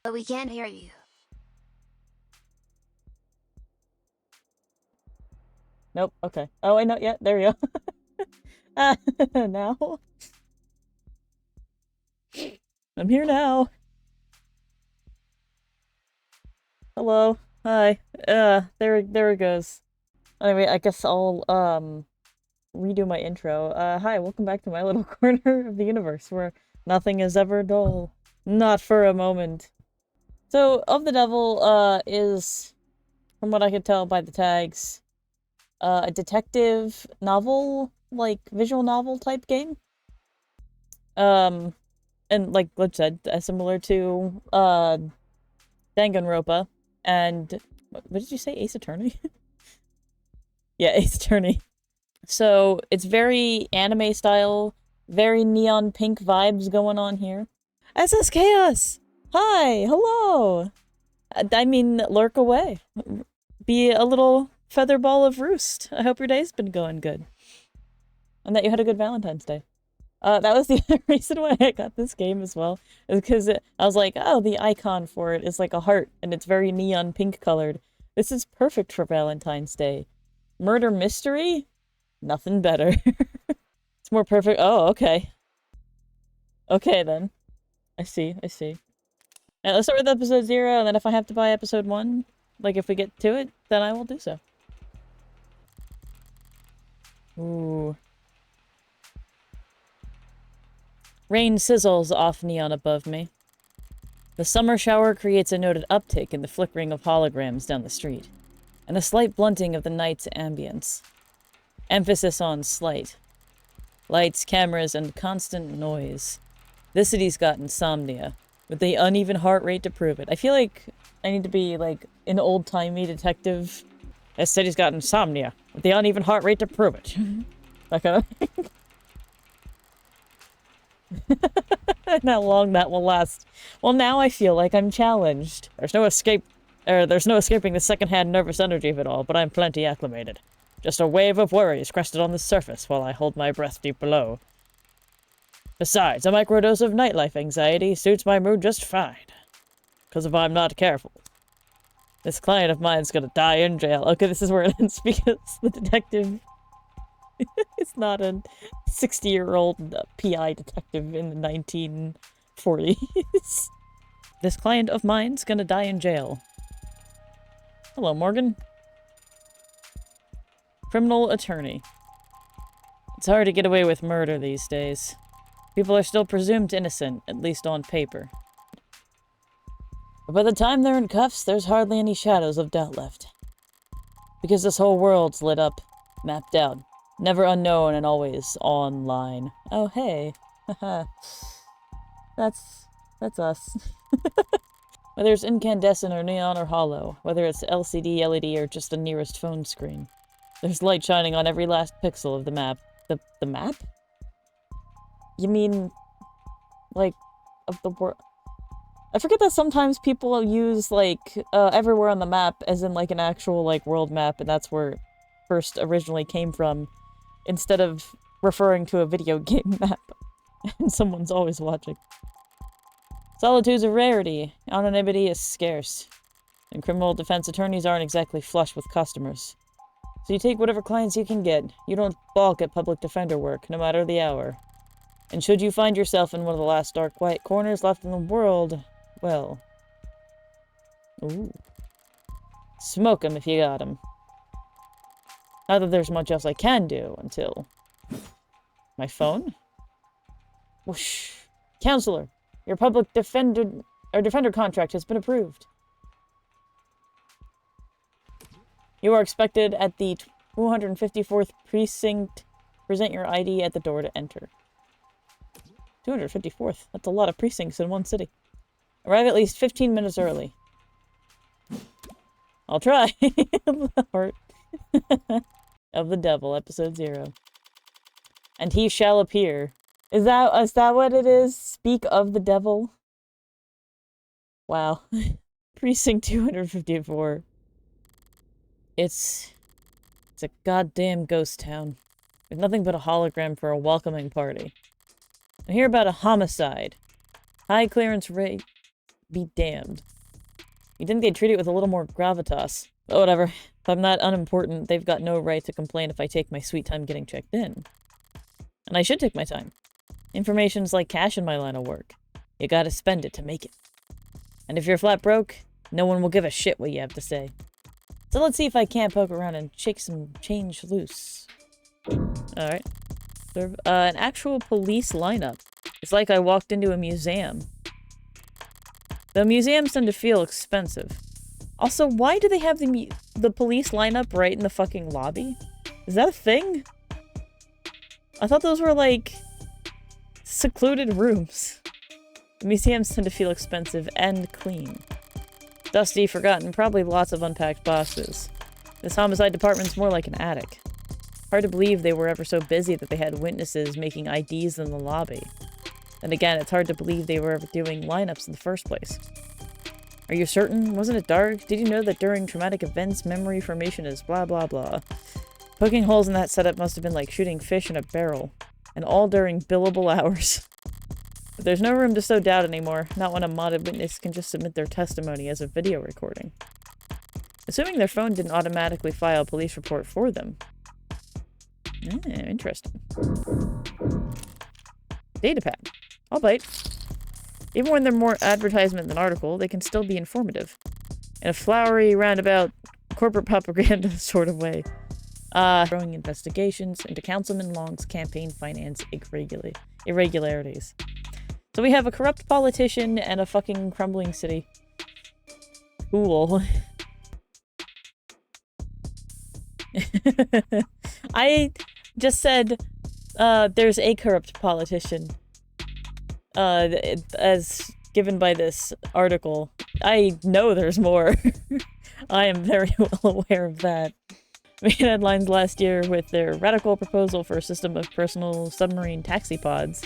but we can't hear you. Nope, okay. Oh, I know, yeah, there we go. Now? I'm here now. Hello. Hi. There it goes. Anyway, I guess I'll, redo my intro. Hi, welcome back to my little corner of the universe where nothing is ever dull. Not for a moment. So, Of the Devil, is, from what I could tell by the tags, a detective novel, like, visual novel type game. Um, and like Glitch said, similar to, Danganronpa, and, what did you say, Ace Attorney? Yeah, Ace Attorney. So, it's very anime style, very neon pink vibes going on here. SS Chaos! Hi! Hello! I mean, lurk away. Be a little feather ball of roost. I hope your day's been going good. And that you had a good Valentine's Day. That was the other reason why I got this game as well. Is because I was like, oh, the icon for it is like a heart, and it's very neon pink colored. This is perfect for Valentine's Day. Murder mystery? Nothing better. It's more perfect. Oh, okay. Okay, then. I see. Alright, let's start with episode 0, and then if I have to buy episode 1, like if we get to it, then I will do so. Ooh. Rain sizzles off neon above me. The summer shower creates a noted uptick in the flickering of holograms down the street, and a slight blunting of the night's ambience. Emphasis on slight. Lights, cameras, and constant noise. This city's got insomnia, with the uneven heart rate to prove it. I feel like I need to be, like, an old-timey detective. This city's got insomnia, with the uneven heart rate to prove it. That kind of thing. And how long that will last. Well, now I feel like I'm challenged. There's no escaping the second-hand nervous energy of it all, but I'm plenty acclimated. Just a wave of worries crested on the surface while I hold my breath deep below. Besides, a microdose of nightlife anxiety suits my mood just fine. Because if I'm not careful, this client of mine's gonna die in jail. Okay, this is where it ends because the detective is not a 60-year-old PI detective in the 1940s. This client of mine's gonna die in jail. Hello, Morgan. Criminal attorney. It's hard to get away with murder these days. People are still presumed innocent, at least on paper. But by the time they're in cuffs, there's hardly any shadows of doubt left. Because this whole world's lit up, mapped out, never unknown and always online. Oh, hey. Haha. That's us. Whether it's incandescent or neon or hollow, whether it's LCD, LED, or just the nearest phone screen, there's light shining on every last pixel of the map. The map? You mean, like, of the world? I forget that sometimes people use, like, everywhere on the map as in, like, an actual, like, world map, and that's where it first originally came from, instead of referring to a video game map. And someone's always watching. Solitude's a rarity. Anonymity is scarce. And criminal defense attorneys aren't exactly flush with customers. So you take whatever clients you can get. You don't balk at public defender work, no matter the hour. And should you find yourself in one of the last dark, quiet corners left in the world, well... Ooh. Smoke 'em if you got 'em. Not that there's much else I can do until... My phone? Whoosh. Counselor, your public defender contract has been approved. You are expected at the 254th precinct. Present your ID at the door to enter. 254th? That's a lot of precincts in one city. Arrive at least 15 minutes early. I'll try. Heart of the Devil, episode 0. And he shall appear. Is that what it is? Speak of the devil? Wow. Precinct 254. It's a goddamn ghost town. With nothing but a hologram for a welcoming party. I hear about a homicide. High clearance rate. be damned. You'd think they'd treat it with a little more gravitas. But whatever. If I'm that unimportant, they've got no right to complain if I take my sweet time getting checked in. And I should take my time. Information's like cash in my line of work. You gotta spend it to make it. And if you're flat broke, no one will give a shit what you have to say. So let's see if I can't poke around and shake some change loose. Alright. An actual police lineup. It's like I walked into a museum. The museums tend to feel expensive. Also, why do they have the police lineup right in the fucking lobby? Is that a thing? I thought those were, like, secluded rooms. The museums tend to feel expensive and clean. Dusty, forgotten, probably lots of unpacked boxes. This homicide department's more like an attic. Hard to believe they were ever so busy that they had witnesses making IDs in the lobby. And again, it's hard to believe they were ever doing lineups in the first place. Are you certain? Wasn't it dark? Did you know that during traumatic events, memory formation is blah blah blah? Poking holes in that setup must have been like shooting fish in a barrel. And all during billable hours. But there's no room to sow doubt anymore, not when a modded witness can just submit their testimony as a video recording. Assuming their phone didn't automatically file a police report for them. Interesting. Datapad. I'll bite. Even when they're more advertisement than article, they can still be informative. In a flowery, roundabout, corporate propaganda sort of way. Throwing investigations into Councilman Long's campaign finance irregularities. So we have a corrupt politician and a fucking crumbling city. Cool. I just said, there's a corrupt politician. As given by this article. I know there's more. I am very well aware of that. Made headlines last year with their radical proposal for a system of personal submarine taxi pods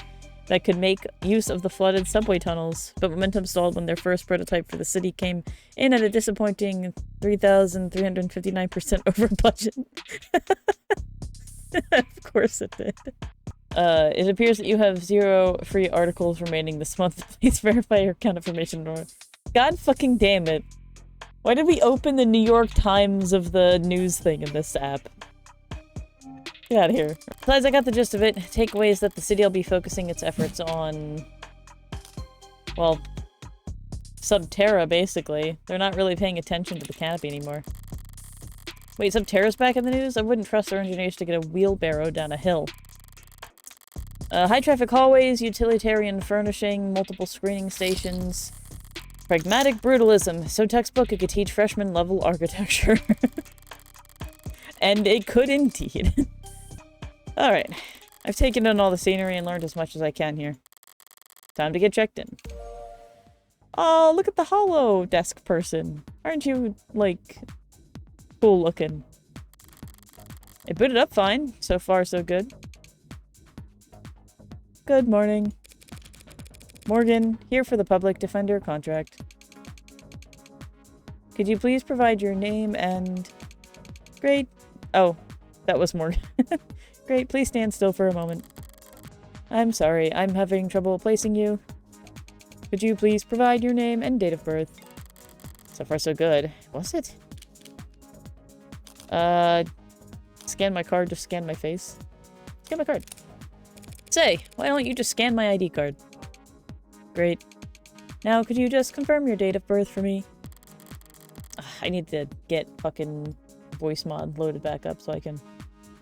that could make use of the flooded subway tunnels, but momentum stalled when their first prototype for the city came in at a disappointing 3,359% over budget. Of course it did. It appears that you have 0 free articles remaining this month. Please verify your account information. God fucking damn it. Why did we open the New York Times of the news thing in this app? Get out of here. Besides, I got the gist of it. Takeaways that the city will be focusing its efforts on... well... Subterra, basically. They're not really paying attention to the canopy anymore. Wait, Subterra's back in the news? I wouldn't trust their engineers to get a wheelbarrow down a hill. High-traffic hallways, utilitarian furnishing, multiple screening stations. Pragmatic brutalism. So textbook it could teach freshman-level architecture. And it could indeed. Alright. I've taken in all the scenery and learned as much as I can here. Time to get checked in. Oh, look at the hollow desk person. Aren't you, like, cool looking? It booted up fine. So far, so good. Good morning. Morgan, here for the public defender contract. Could you please provide your name and... Great. Oh, that was Morgan. Great, please stand still for a moment. I'm sorry, I'm having trouble placing you. Could you please provide your name and date of birth? So far so good. Was it? Scan my card, just scan my face. Scan my card. Say, why don't you just scan my ID card? Great. Now, could you just confirm your date of birth for me? I need to get fucking voice mod loaded back up so I can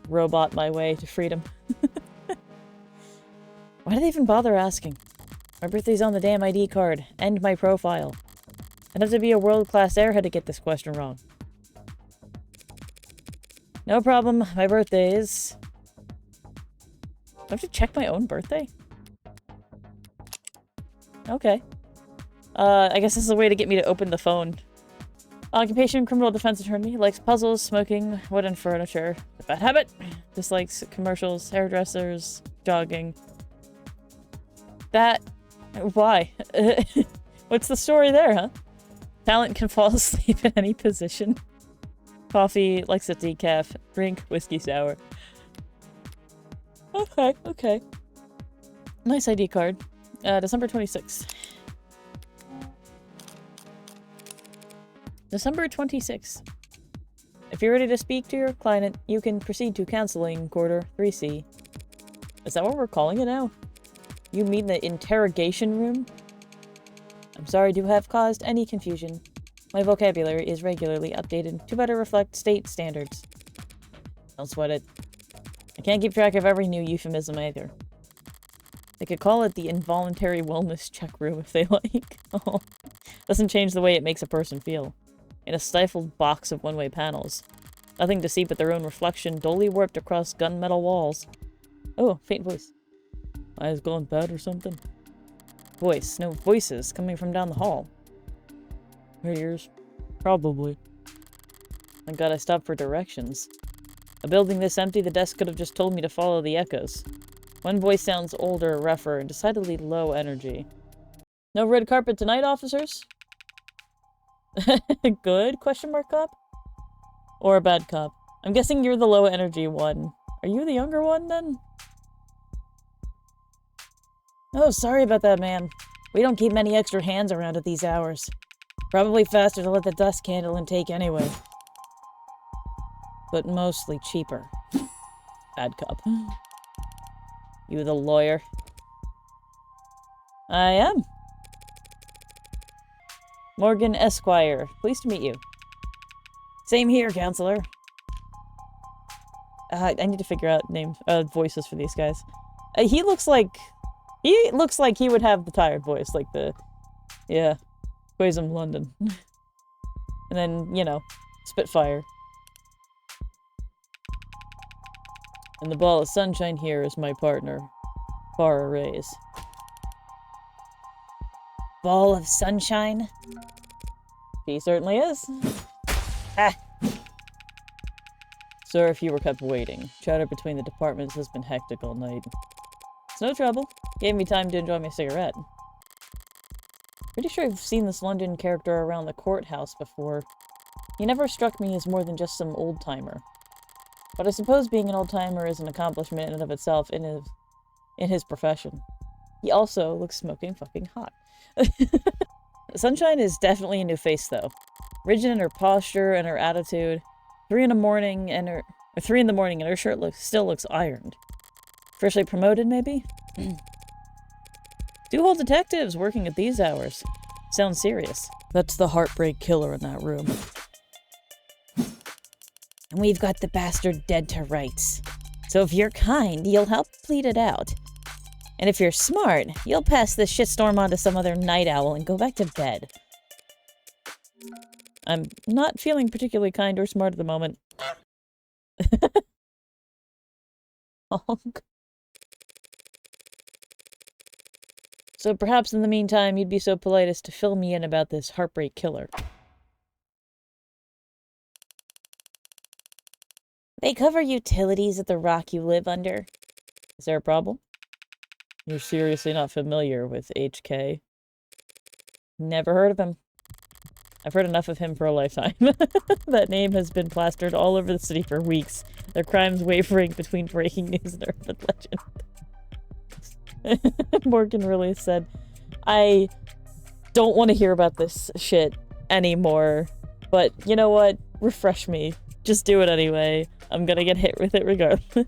robot my way to freedom. Why do they even bother asking? My birthday's on the damn ID card. And my profile. I'd have to be a world-class airhead to get this question wrong. No problem. My birthday is... Do I have to check my own birthday? Okay. I guess this is a way to get me to open the phone. Occupation, criminal defense attorney. Likes puzzles, smoking, wooden furniture. A bad habit. Dislikes commercials, hairdressers, jogging. That... Why? What's the story there, huh? Talent can fall asleep in any position. Coffee, likes a decaf. Drink, whiskey sour. Okay, okay. Nice ID card. December 26th. December 26th. If you're ready to speak to your client, you can proceed to counseling quarter 3C. Is that what we're calling it now? You mean the interrogation room? I'm sorry to have caused any confusion. My vocabulary is regularly updated to better reflect state standards. Don't sweat it. I can't keep track of every new euphemism either. They could call it the involuntary wellness check room if they like. Oh, doesn't change the way it makes a person feel. In a stifled box of one-way panels. Nothing to see but their own reflection dully warped across gunmetal walls. Oh, faint voice. Eyes gone bad or something? Voice. No voices coming from down the hall. Her ears? Probably. Thank God I stopped for directions. A building this empty, the desk could have just told me to follow the echoes. One voice sounds older, rougher, and decidedly low energy. No red carpet tonight, officers? Good? Question mark cop? Or a bad cop? I'm guessing you're the low energy one. Are you the younger one, then? Oh, sorry about that, ma'am. We don't keep many extra hands around at these hours. Probably faster to let the dust handle and take anyway. But mostly cheaper. Bad cop. You the lawyer? I am. Morgan Esquire. Pleased to meet you. Same here, counselor. I need to figure out voices for these guys. He looks like he would have the tired voice, like the, yeah, Quasum London. And then, you know, Spitfire. And the ball of sunshine here is my partner, Farah Reyes. Ball of sunshine? He certainly is. Ah. Sir, if you were kept waiting, chatter between the departments has been hectic all night. It's no trouble. Gave me time to enjoy my cigarette. Pretty sure I've seen this London character around the courthouse before. He never struck me as more than just some old-timer. But I suppose being an old-timer is an accomplishment in and of itself in his profession. He also looks smoking fucking hot. Sunshine is definitely a new face, though. Rigid in her posture and her attitude. 3 in the morning and her shirt still looks ironed. Freshly promoted, maybe? 2 whole detectives working at these hours. Sounds serious. That's the heartbreak killer in that room. And we've got the bastard dead to rights. So if you're kind, you'll help plead it out. And if you're smart, you'll pass this shitstorm on to some other night owl and go back to bed. I'm not feeling particularly kind or smart at the moment. Honk. So perhaps in the meantime, you'd be so polite as to fill me in about this heartbreak killer. They cover utilities at the rock you live under. Is there a problem? You're seriously not familiar with HK? Never heard of him. I've heard enough of him for a lifetime. That name has been plastered all over the city for weeks. Their crimes wavering between breaking news and urban legend. Morgan really said, I don't want to hear about this shit anymore. But you know what? Refresh me. Just do it anyway. I'm gonna get hit with it regardless.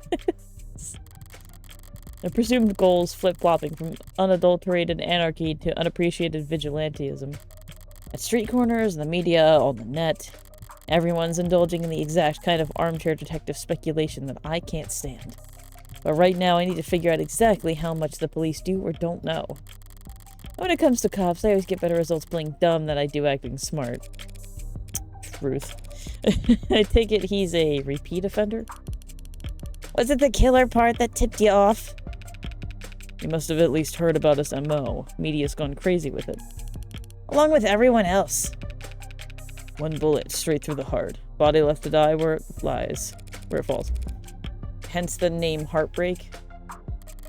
The presumed goals flip-flopping from unadulterated anarchy to unappreciated vigilantism. At street corners, the media, on the net, everyone's indulging in the exact kind of armchair detective speculation that I can't stand. But right now, I need to figure out exactly how much the police do or don't know. When it comes to cops, I always get better results playing dumb than I do acting smart. Truth. I take it he's a repeat offender? Was it the killer part that tipped you off? You must have at least heard about his MO. Media's gone crazy with it. Along with everyone else. One bullet straight through the heart. Body left to die where it flies. Where it falls. Hence the name Heartbreak.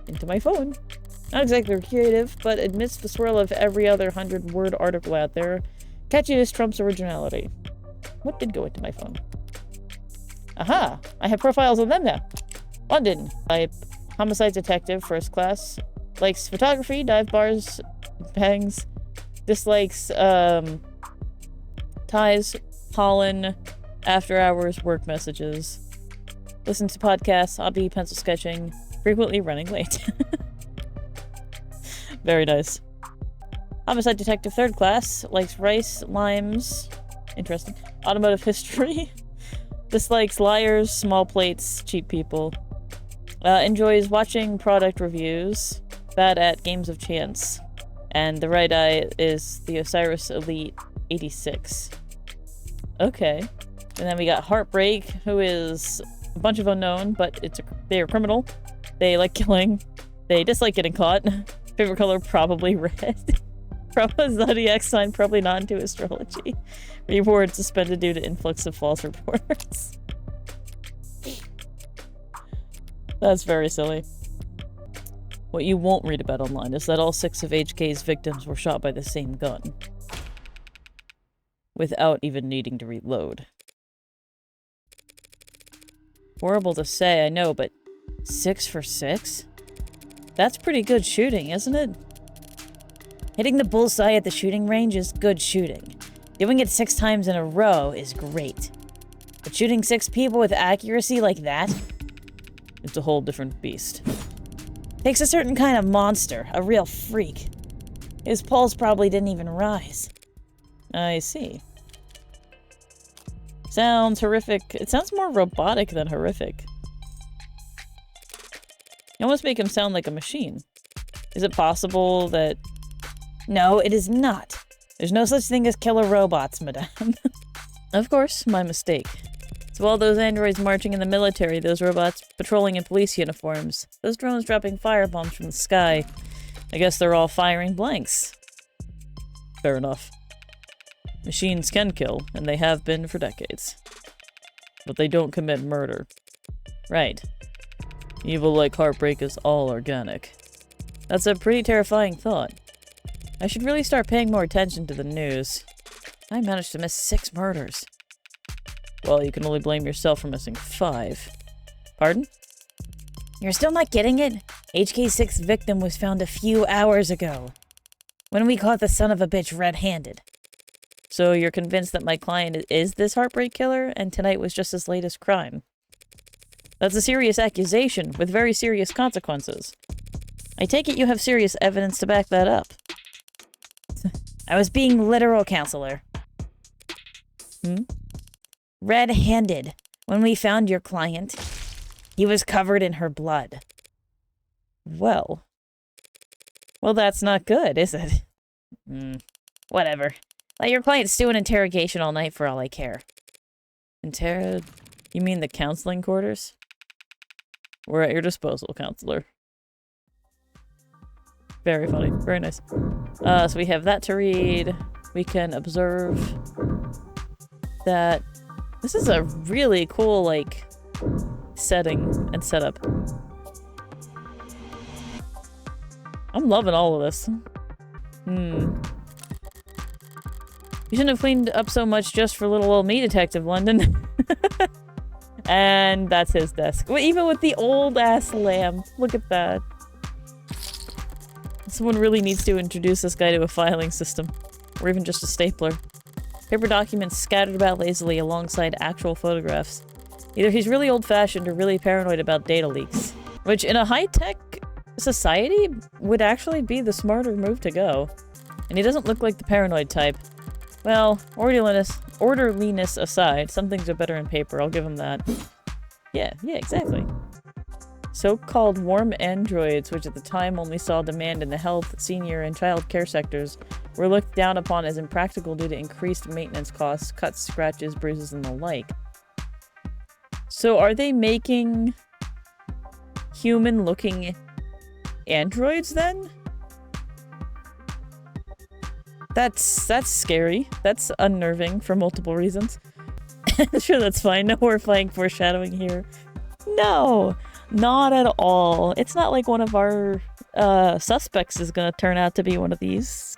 Into my phone. Not exactly creative, but amidst the swirl of every other 100-word article out there, catchiness trumps originality. What did go into my phone? Aha! I have profiles on them now. London. Type homicide detective, first class. Likes photography, dive bars, bangs. Dislikes, ties, pollen, after hours, work messages. Listen to podcasts, hobby, pencil sketching, frequently running late. Very nice. Homicide detective 3rd class, likes rice, limes, interesting. Automotive history, dislikes liars, small plates, cheap people. Enjoys watching product reviews, bad at games of chance. And the right eye is the Osiris Elite 86. Okay. And then we got Heartbreak, who is a bunch of unknown, but they are criminal. They like killing. They dislike getting caught. Favorite color, probably red. Probably zodiac sign, probably not into astrology. Reward suspended due to influx of false reports. That's very silly. What you won't read about online is that all 6 of HK's victims were shot by the same gun. Without even needing to reload. Horrible to say, I know, but 6 for 6? That's pretty good shooting, isn't it? Hitting the bullseye at the shooting range is good shooting. Doing it 6 times in a row is great. But shooting 6 people with accuracy like that? It's a whole different beast. Takes a certain kind of monster, a real freak. His pulse probably didn't even rise. I see. Sounds horrific. It sounds more robotic than horrific. You almost make him sound like a machine. Is it possible that... No, it is not. There's no such thing as killer robots, madame. Of course, my mistake. So all those androids marching in the military, those robots patrolling in police uniforms, those drones dropping firebombs from the sky, I guess they're all firing blanks. Fair enough. Machines can kill, and they have been for decades. But they don't commit murder. Right. Evil like Heartbreak is all organic. That's a pretty terrifying thought. I should really start paying more attention to the news. I managed to miss 6 murders. Well, you can only blame yourself for missing 5. Pardon? You're still not getting it? HK's 6th victim was found a few hours ago. When we caught the son of a bitch red-handed. So you're convinced that my client is this Heartbreak killer, and tonight was just his latest crime? That's a serious accusation, with very serious consequences. I take it you have serious evidence to back that up. I was being literal, counselor. Red-handed. When we found your client, he was covered in her blood. Well, that's not good, is it? Whatever. Let your client stew in interrogation all night for all I care. You mean the counseling quarters? We're at your disposal, counselor. Very funny. Very nice. So we have that to read. We can observe that this is a really cool, like, setting and setup. I'm loving all of this. You shouldn't have cleaned up so much just for little old me, Detective London. And that's his desk. Well, even with the old-ass lamp. Look at that. Someone really needs to introduce this guy to a filing system. Or even just a stapler. Paper documents scattered about lazily alongside actual photographs. Either he's really old-fashioned or really paranoid about data leaks. Which, in a high-tech society, would actually be the smarter move to go. And he doesn't look like the paranoid type. Well, orderliness aside, some things are better in paper, I'll give him that. Yeah, exactly. So-called warm androids, which at the time only saw demand in the health, senior, and child care sectors, were looked down upon as impractical due to increased maintenance costs, cuts, scratches, bruises, and the like. So are they making human-looking androids, then? That's scary. That's unnerving for multiple reasons. Sure, that's fine. No horrifying foreshadowing here. No! Not at all. It's not like one of our suspects is gonna turn out to be one of these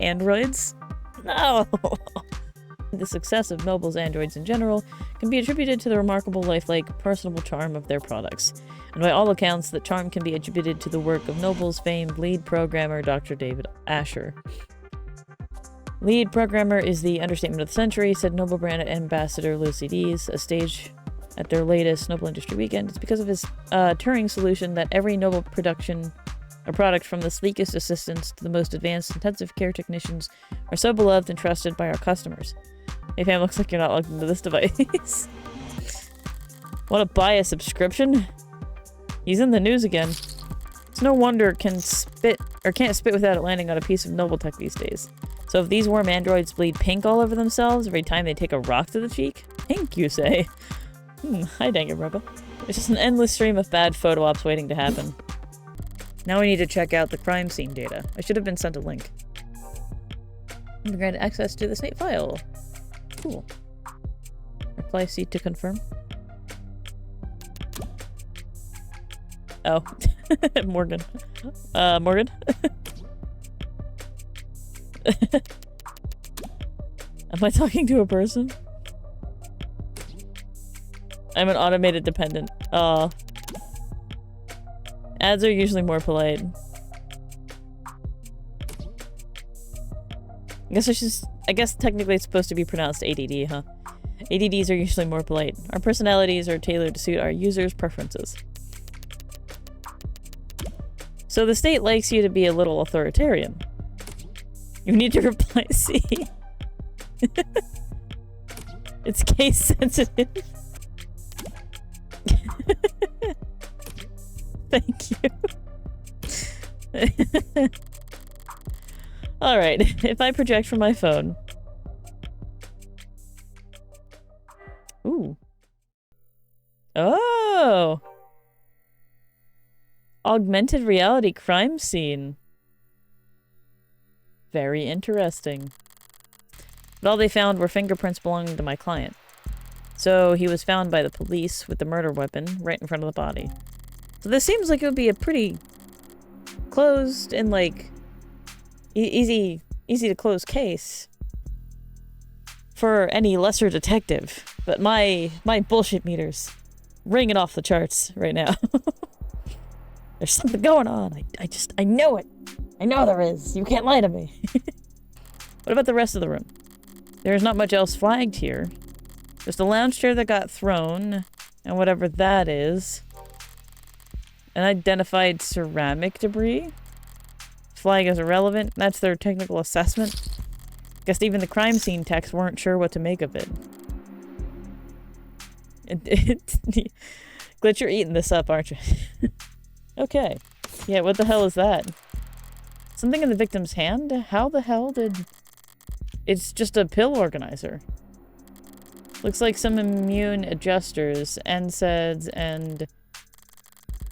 androids. No! The success of Noble's androids in general can be attributed to the remarkable lifelike, personable charm of their products. And by all accounts, that charm can be attributed to the work of Noble's famed lead programmer, Dr. David Asher. Lead programmer is the understatement of the century, said Noble brand ambassador Lucy Dees, a stage at their latest Noble Industry Weekend. It's because of his Turing solution that every Noble production or product, from the sleekest assistants to the most advanced intensive care technicians, are so beloved and trusted by our customers. Hey fam, looks like you're not logged into this device. Want to buy a subscription? He's in the news again. It's no wonder can't spit without it landing on a piece of Noble tech these days. So if these warm androids bleed pink all over themselves every time they take a rock to the cheek? Pink, you say? Hi dang it, Rebel. It's just an endless stream of bad photo ops waiting to happen. Now we need to check out the crime scene data. I should have been sent a link. I'm granted access to the Snake file. Cool. Reply C to confirm. Oh. Morgan. Morgan? Am I talking to a person? I'm an automated dependent. Ads are usually more polite. I guess technically it's supposed to be pronounced ADD, huh? ADDs are usually more polite. Our personalities are tailored to suit our users' preferences. So the state likes you to be a little authoritarian. You need to reply C. It's case sensitive. Thank you. Alright, if I project from my phone. Ooh. Oh! Augmented reality crime scene. Very interesting. But all they found were fingerprints belonging to my client. So he was found by the police with the murder weapon right in front of the body. So this seems like it would be a pretty closed and like easy to close case for any lesser detective. But my bullshit meter's ringing off the charts right now. There's something going on. I know it. I know there is. You can't lie to me. What about the rest of the room? There's not much else flagged here. Just a lounge chair that got thrown, and whatever that is. Unidentified ceramic debris. Flag is irrelevant. That's their technical assessment. Guess even the crime scene techs weren't sure what to make of it. Glitch, you're eating this up, aren't you? Okay. Yeah, what the hell is that? Something in the victim's hand? How the hell did... It's just a pill organizer. Looks like some immune adjusters, NSAIDs, and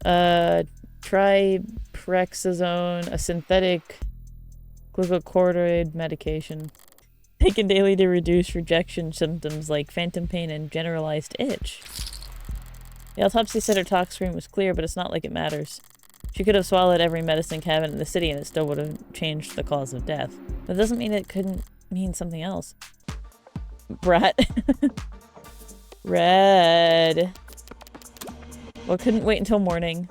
triprexazone, a synthetic glucocorticoid medication. Taken daily to reduce rejection symptoms like phantom pain and generalized itch. The autopsy said her tox screen was clear, but it's not like it matters. She could have swallowed every medicine cabinet in the city and it still would have changed the cause of death. That doesn't mean it couldn't mean something else. Brat. Red. Well, couldn't wait until morning.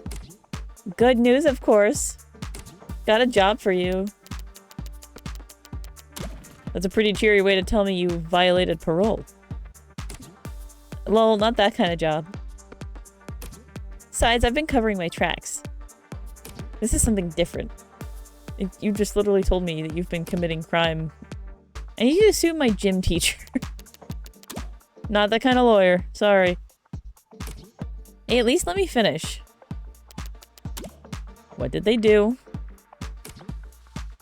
Good news, of course. Got a job for you. That's a pretty cheery way to tell me you violated parole. Lol, not that kind of job. Besides, I've been covering my tracks. This is something different. You just literally told me that you've been committing crime. I need you to sue my gym teacher. Not that kind of lawyer. Sorry. Hey, at least let me finish. What did they do?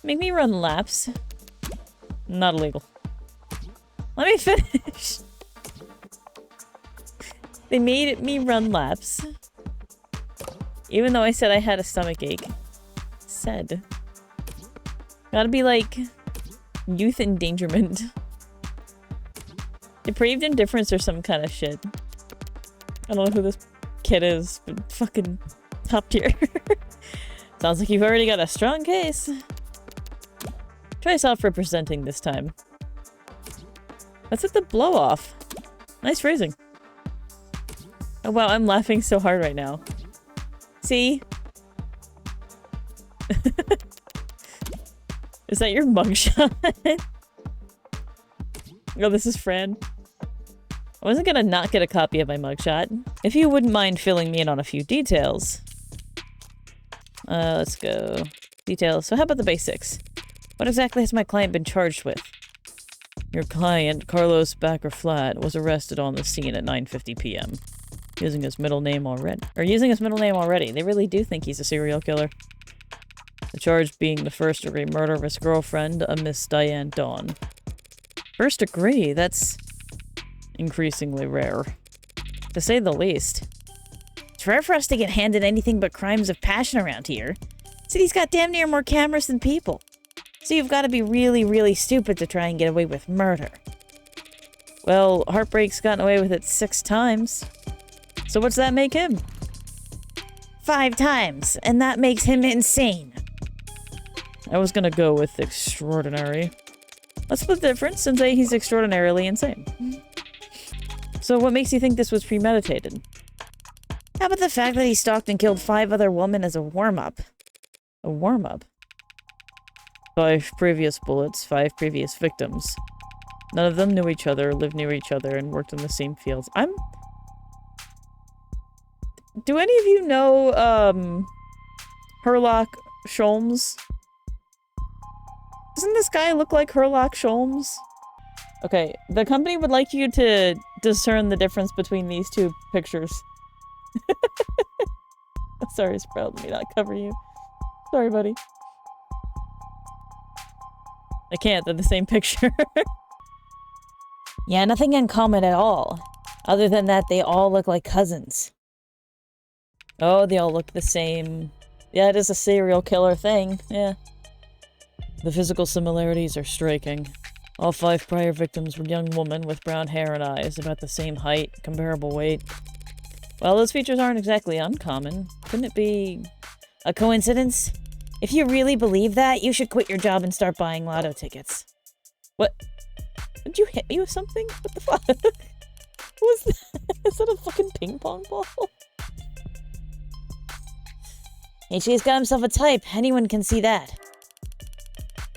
Make me run laps. Not illegal. Let me finish. They made me run laps. Even though I said I had a stomach ache. Said. Gotta be like... youth endangerment. Depraved indifference or some kind of shit. I don't know who this kid is, but fucking top tier. Sounds like you've already got a strong case. Try self-representing this time. That's at the blow-off. Nice phrasing. Oh wow, I'm laughing so hard right now. See? Is that your mugshot? Oh, this is Fran. I wasn't gonna not get a copy of my mugshot. If you wouldn't mind filling me in on a few details. Let's go. Details. So how about the basics? What exactly has my client been charged with? Your client, Carlos Backer Flat, was arrested on the scene at 9:50 p.m. Using his middle name already. They really do think he's a serial killer. The charge being the first-degree murder of his girlfriend, a Miss Diane Dawn. First degree? That's increasingly rare. To say the least. It's rare for us to get handed anything but crimes of passion around here. City's got damn near more cameras than people. So you've got to be really, really stupid to try and get away with murder. Well, Heartbreak's gotten away with it 6 times. So what's that make him? 5 times, and that makes him insane. I was gonna go with extraordinary. Let's split the difference and say he's extraordinarily insane. So what makes you think this was premeditated? How about the fact that he stalked and killed 5 other women as a warm-up? A warm-up? 5 previous bullets, 5 previous victims. None of them knew each other, lived near each other, and worked in the same fields. Do any of you know, Herlock Sholmes? Doesn't this guy look like Herlock Sholmes? Okay, the company would like you to discern the difference between these 2 pictures. Sorry, Sprout, let me not cover you. Sorry, buddy. I can't, they're the same picture. Yeah, nothing in common at all. Other than that, they all look like cousins. Oh, they all look the same. Yeah, it is a serial killer thing, yeah. The physical similarities are striking. All 5 prior victims were young women with brown hair and eyes, about the same height, comparable weight. Well, those features aren't exactly uncommon. Couldn't it be a coincidence? If you really believe that, you should quit your job and start buying lotto tickets. What? Did you hit me with something? What the fuck? What was that? Is that a fucking ping pong ball? HJ's got himself a type. Anyone can see that.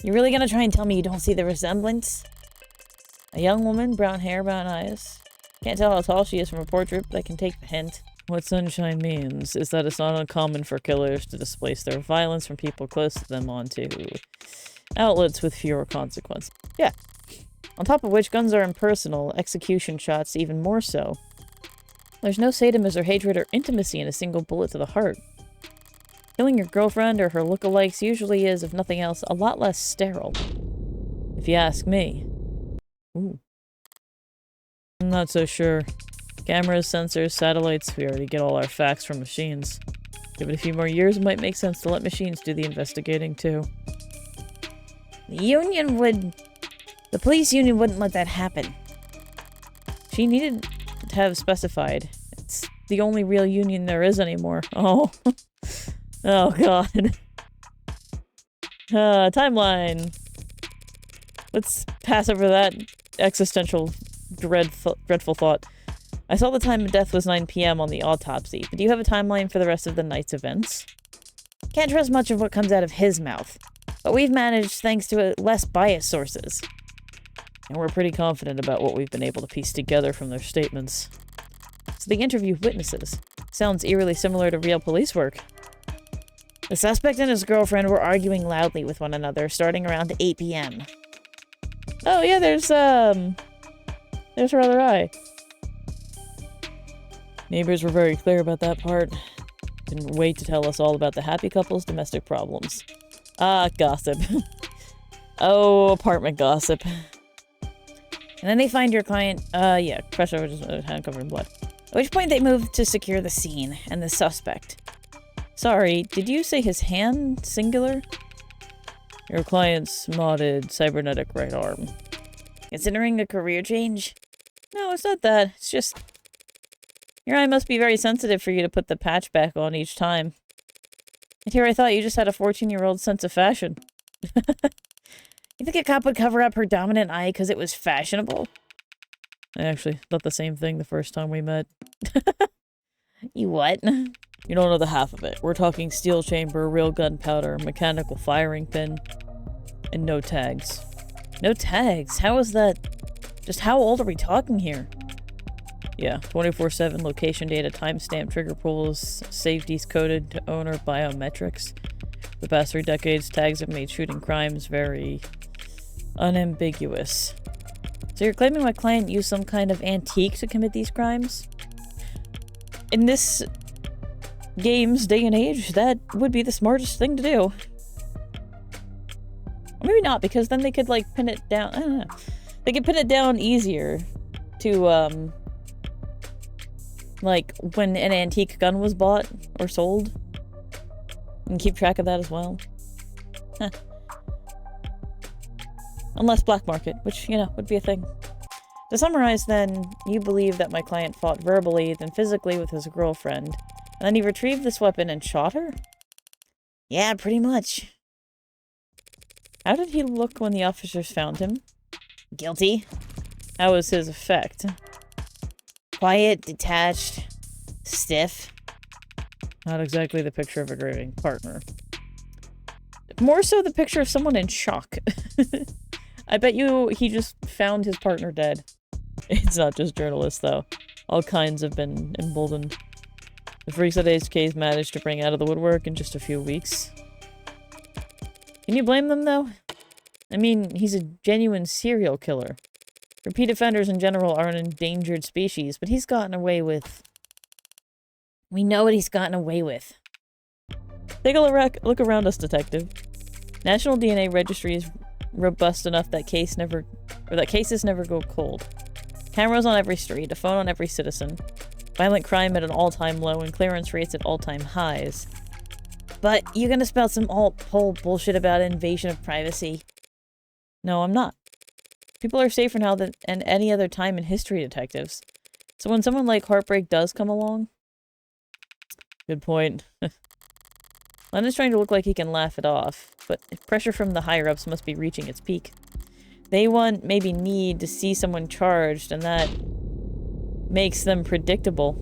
You really gonna try and tell me you don't see the resemblance? A young woman, brown hair, brown eyes. Can't tell how tall she is from a portrait, but I can take the hint. What sunshine means is that it's not uncommon for killers to displace their violence from people close to them onto outlets with fewer consequences. Yeah. On top of which, guns are impersonal, execution shots even more so. There's no sadism or hatred or intimacy in a single bullet to the heart. Killing your girlfriend or her lookalikes usually is, if nothing else, a lot less sterile. If you ask me. Ooh. I'm not so sure. Cameras, sensors, satellites, we already get all our facts from machines. Give it a few more years, it might make sense to let machines do the investigating too. The police union wouldn't let that happen. She needed to have specified. It's the only real union there is anymore. Oh. Oh god. Timeline. Let's pass over that existential dreadful thought. I saw the time of death was 9 p.m. on the autopsy, but do you have a timeline for the rest of the night's events? Can't trust much of what comes out of his mouth, but we've managed thanks to less biased sources. And we're pretty confident about what we've been able to piece together from their statements. So the interview witnesses. Sounds eerily similar to real police work. The suspect and his girlfriend were arguing loudly with one another, starting around 8 p.m. Oh yeah, there's her other eye. Neighbors were very clear about that part. Didn't wait to tell us all about the happy couple's domestic problems. Ah, gossip. Oh, apartment gossip. And then they find your client, yeah, crushed over his hand covered in blood. At which point they moved to secure the scene and the suspect. Sorry, did you say his hand, singular? Your client's modded cybernetic right arm. Considering a career change? No, it's not that. It's just... Your eye must be very sensitive for you to put the patch back on each time. And here I thought you just had a 14-year-old sense of fashion. You think a cop would cover up her dominant eye because it was fashionable? I actually thought the same thing the first time we met. You what? You don't know the half of it. We're talking steel chamber, real gunpowder, mechanical firing pin, and no tags. No tags? How is that? Just how old are we talking here? Yeah, 24/7 location data, timestamp, trigger pulls, safeties coded to owner biometrics. The past 3 decades, tags have made shooting crimes very unambiguous. So you're claiming my client used some kind of antique to commit these crimes? In this game's day and age, that would be the smartest thing to do. Or maybe not, because then they could, like, pin it down. I don't know. They could pin it down easier to, like, when an antique gun was bought or sold. And keep track of that as well. Huh. Unless black market, which, you know, would be a thing. To summarize, then, you believe that my client fought verbally, then physically with his girlfriend, and then he retrieved this weapon and shot her? Yeah, pretty much. How did he look when the officers found him? Guilty. How was his effect? Quiet, detached, stiff. Not exactly the picture of a grieving partner. More so the picture of someone in shock. I bet you he just found his partner dead. It's not just journalists, though. All kinds have been emboldened. The freaks at HK's managed to bring out of the woodwork in just a few weeks. Can you blame them, though? I mean, he's a genuine serial killer. Repeat offenders in general are an endangered species, but he's gotten away with... We know what he's gotten away with. Take a look around us, detective. National DNA registry is robust enough that cases never go cold. Cameras on every street, a phone on every citizen. Violent crime at an all-time low and clearance rates at all-time highs. But you're gonna spout some alt-pol bullshit about invasion of privacy. No, I'm not. People are safer now than any other time in history, detectives. So when someone like Heartbreak does come along... Good point. Len is trying to look like he can laugh it off, but pressure from the higher-ups must be reaching its peak. They maybe need to see someone charged, and that makes them predictable.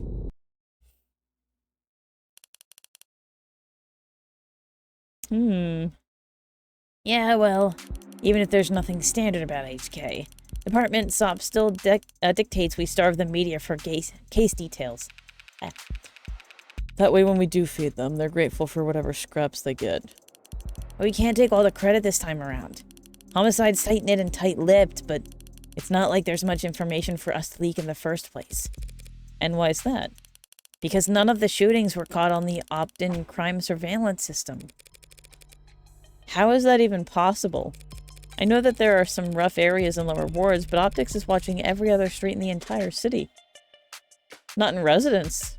Yeah, well, even if there's nothing standard about HK, Department SOP still dictates we starve the media for case details. That way when we do feed them, they're grateful for whatever scraps they get. We can't take all the credit this time around. Homicide's tight-knit and tight-lipped, but it's not like there's much information for us to leak in the first place. And why is that? Because none of the shootings were caught on the opt-in crime surveillance system. How is that even possible? I know that there are some rough areas in lower wards, but Optics is watching every other street in the entire city. Not in residences.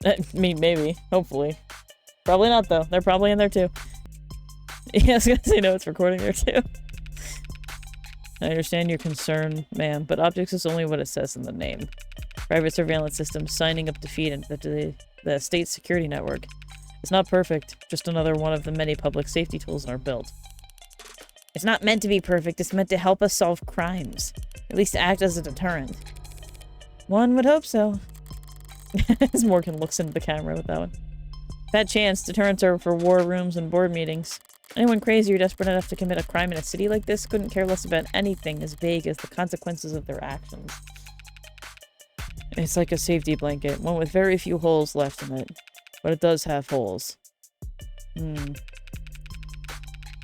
I mean, maybe. Hopefully. Probably not, though. They're probably in there, too. Yeah, I was gonna say no, it's recording there, too. I understand your concern, ma'am, but Optics is only what it says in the name. Private surveillance system signing up to feed into the state security network. It's not perfect, just another one of the many public safety tools in our build. It's not meant to be perfect, it's meant to help us solve crimes. At least act as a deterrent. One would hope so. As Morgan looks into the camera with that one. That chance, deterrents are for war rooms and board meetings. Anyone crazy or desperate enough to commit a crime in a city like this couldn't care less about anything as vague as the consequences of their actions. It's like a safety blanket, one with very few holes left in it. But it does have holes.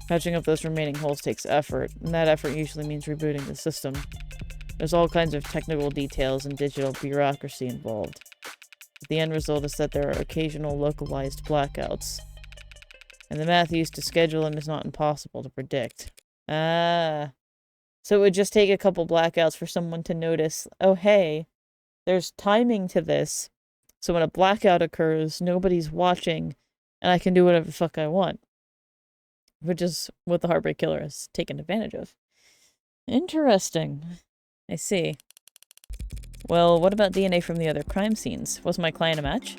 Patching up those remaining holes takes effort, and that effort usually means rebooting the system. There's all kinds of technical details and digital bureaucracy involved. But the end result is that there are occasional localized blackouts. And the math used to schedule them is not impossible to predict. Ah. So it would just take a couple blackouts for someone to notice, oh hey, there's timing to this. So when a blackout occurs, nobody's watching, and I can do whatever the fuck I want. Which is what the Heartbreak Killer has taken advantage of. Interesting. I see. Well, what about DNA from the other crime scenes? Was my client a match?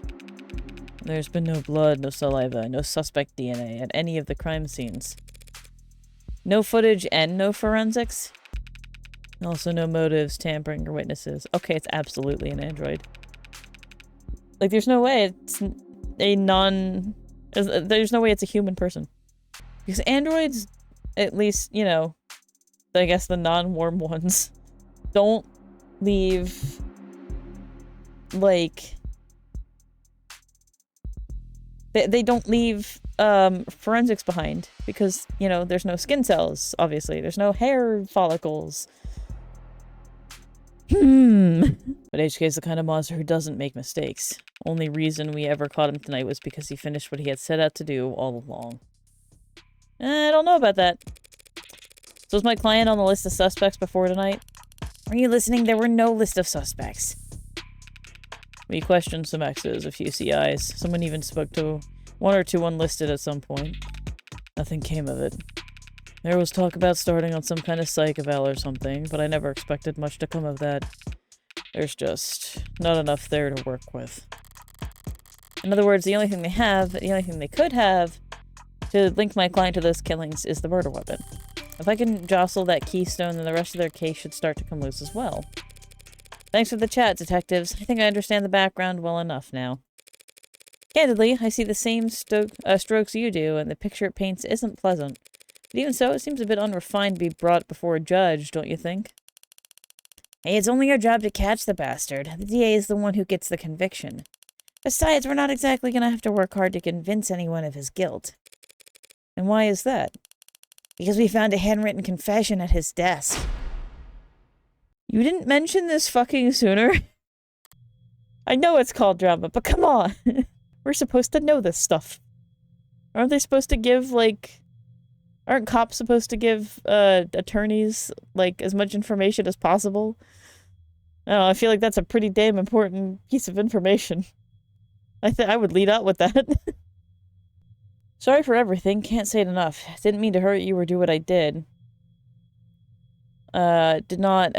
There's been no blood, no saliva, no suspect DNA at any of the crime scenes. No footage and no forensics? Also no motives, tampering, or witnesses. Okay, it's absolutely an android. Like, there's no way it's a there's no way it's a human person. Because androids at least, you know, I guess the non-warm ones, don't leave, like, they don't leave, forensics behind, because, you know, there's no skin cells, obviously. There's no hair follicles. But HK is the kind of monster who doesn't make mistakes. Only reason we ever caught him tonight was because he finished what he had set out to do all along. I don't know about that. So was my client on the list of suspects before tonight? Are you listening? There were no list of suspects. We questioned some X's, a few CIs. Someone even spoke to one or two unlisted at some point. Nothing came of it. There was talk about starting on some kind of psych eval or something, but I never expected much to come of that. There's just not enough there to work with. In other words, the only thing they could have to link my client to those killings is the murder weapon. If I can jostle that keystone, then the rest of their case should start to come loose as well. Thanks for the chat, detectives. I think I understand the background well enough now. Candidly, I see the same strokes you do, and the picture it paints isn't pleasant. But even so, it seems a bit unrefined to be brought before a judge, don't you think? Hey, it's only our job to catch the bastard. The DA is the one who gets the conviction. Besides, we're not exactly gonna have to work hard to convince anyone of his guilt. And why is that? Because we found a handwritten confession at his desk. You didn't mention this fucking sooner? I know it's called drama, but come on! We're supposed to know this stuff. Aren't they supposed to give, like... Aren't cops supposed to give, attorneys, like, as much information as possible? I don't know, I feel like that's a pretty damn important piece of information. I would lead out with that. Sorry for everything, can't say it enough. Didn't mean to hurt you or do what I did. Did not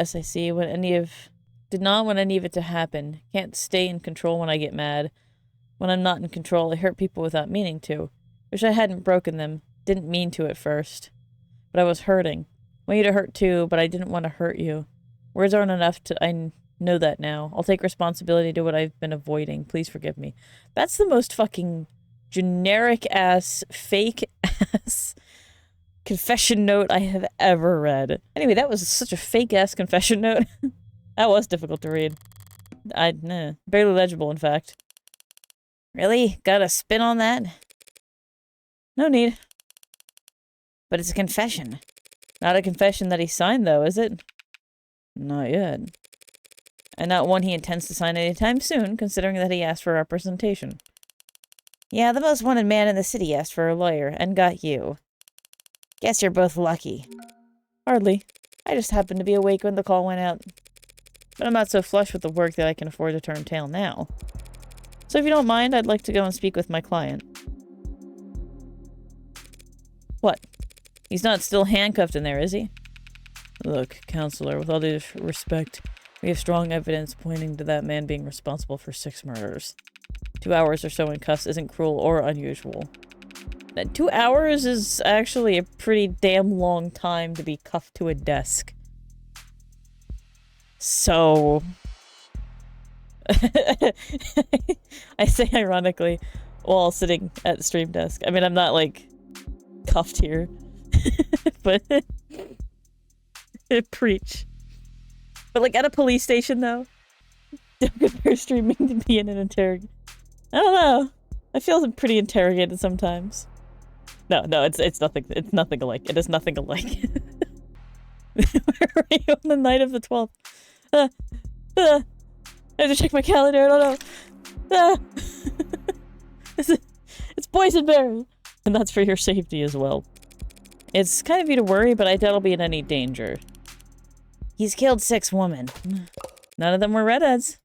want any of it to happen. Can't stay in control when I get mad. When I'm not in control, I hurt people without meaning to. Wish I hadn't broken them. Didn't mean to at first. But I was hurting. Want you to hurt too, but I didn't want to hurt you. Words aren't enough to... I know that now. I'll take responsibility to what I've been avoiding. Please forgive me. That's the most fucking generic-ass, fake-ass confession note I have ever read. Anyway, that was such a fake-ass confession note. That was difficult to read. Barely legible, in fact. Really? Got a spin on that? No need. But it's a confession. Not a confession that he signed, though, is it? Not yet. And not one he intends to sign anytime soon, considering that he asked for representation. Yeah, the most wanted man in the city asked for a lawyer, and got you. Guess you're both lucky. Hardly. I just happened to be awake when the call went out. But I'm not so flush with the work that I can afford to turn tail now. So if you don't mind, I'd like to go and speak with my client. What? He's not still handcuffed in there, is he? Look, counselor, with all due respect, we have strong evidence pointing to that man being responsible for 6 murders. 2 hours or so in cuffs isn't cruel or unusual. 2 hours is actually a pretty damn long time to be cuffed to a desk. So... I say ironically, while sitting at the stream desk. I mean, I'm not, like, cuffed here. But... Preach. But, like, at a police station, though, don't compare streaming to being an interrogation. I don't know. I feel pretty interrogated sometimes. No, it's nothing. It's nothing alike. It is nothing alike. Where are you on the night of the 12th? I have to check my calendar. I don't know. It's boysenberry, and that's for your safety as well. It's kind of you to worry, but I doubt I'll be in any danger. He's killed 6 women. None of them were redheads.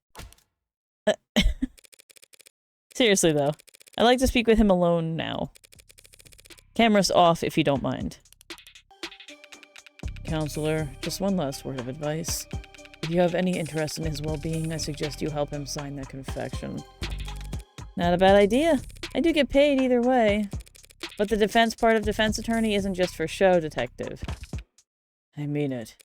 Seriously, though. I'd like to speak with him alone now. Camera's off, if you don't mind. Counselor, just one last word of advice. If you have any interest in his well-being, I suggest you help him sign that confession. Not a bad idea. I do get paid either way. But the defense part of defense attorney isn't just for show, detective. I mean it.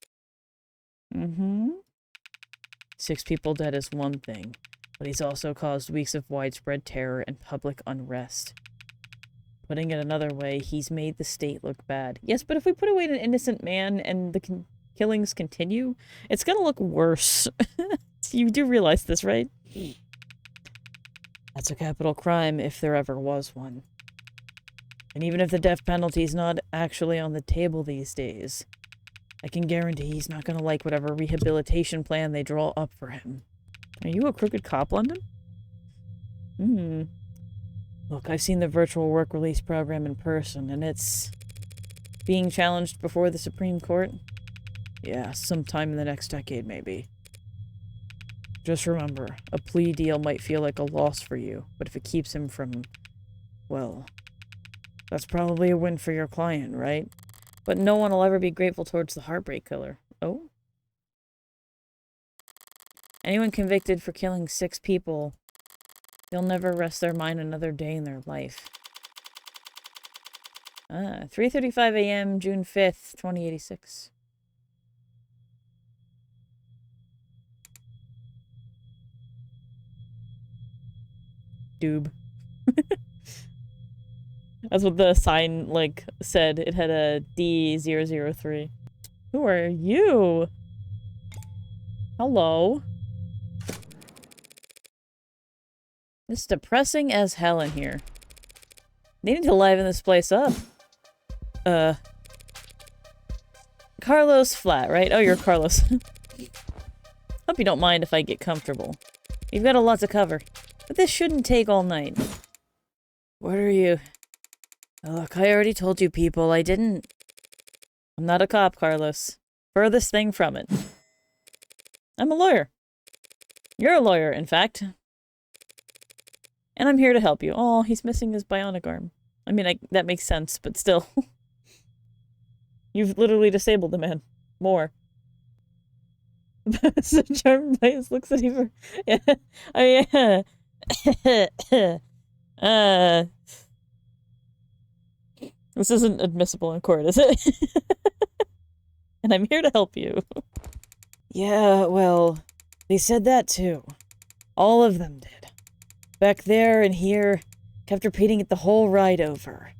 6 people dead is one thing, but he's also caused weeks of widespread terror and public unrest. Putting it another way, he's made the state look bad. Yes, but if we put away an innocent man and the killings continue, it's gonna look worse. You do realize this, right? That's a capital crime if there ever was one. And even if the death penalty's not actually on the table these days, I can guarantee he's not gonna like whatever rehabilitation plan they draw up for him. Are you a crooked cop, London? Look, I've seen the virtual work release program in person, and it's being challenged before the Supreme Court. Yeah, sometime in the next decade, maybe. Just remember, a plea deal might feel like a loss for you, but if it keeps him from, well, that's probably a win for your client, right? But no one will ever be grateful towards the heartbreak killer. Oh? Anyone convicted for killing 6 people, they'll never rest their mind another day in their life. 3:35 a.m., June 5th, 2086. Doob. That's what the sign, like, said. It had a D003. Who are you? Hello? It's depressing as hell in here. They need to liven this place up. Carlos Flat, right? Oh, you're Carlos. Hope you don't mind if I get comfortable. You've got a lot to cover. But this shouldn't take all night. What are you? Look, I already told you people, I didn't... I'm not a cop, Carlos. Furthest thing from it. I'm a lawyer. You're a lawyer, in fact. And I'm here to help you. Oh, he's missing his bionic arm. I mean, that makes sense, but still. You've literally disabled the man. More. So Charm Place looks at you for... Yeah. Oh, yeah. This isn't admissible in court, is it? And I'm here to help you. Yeah, well, they said that too. All of them did. Back there and here, kept repeating it the whole ride over.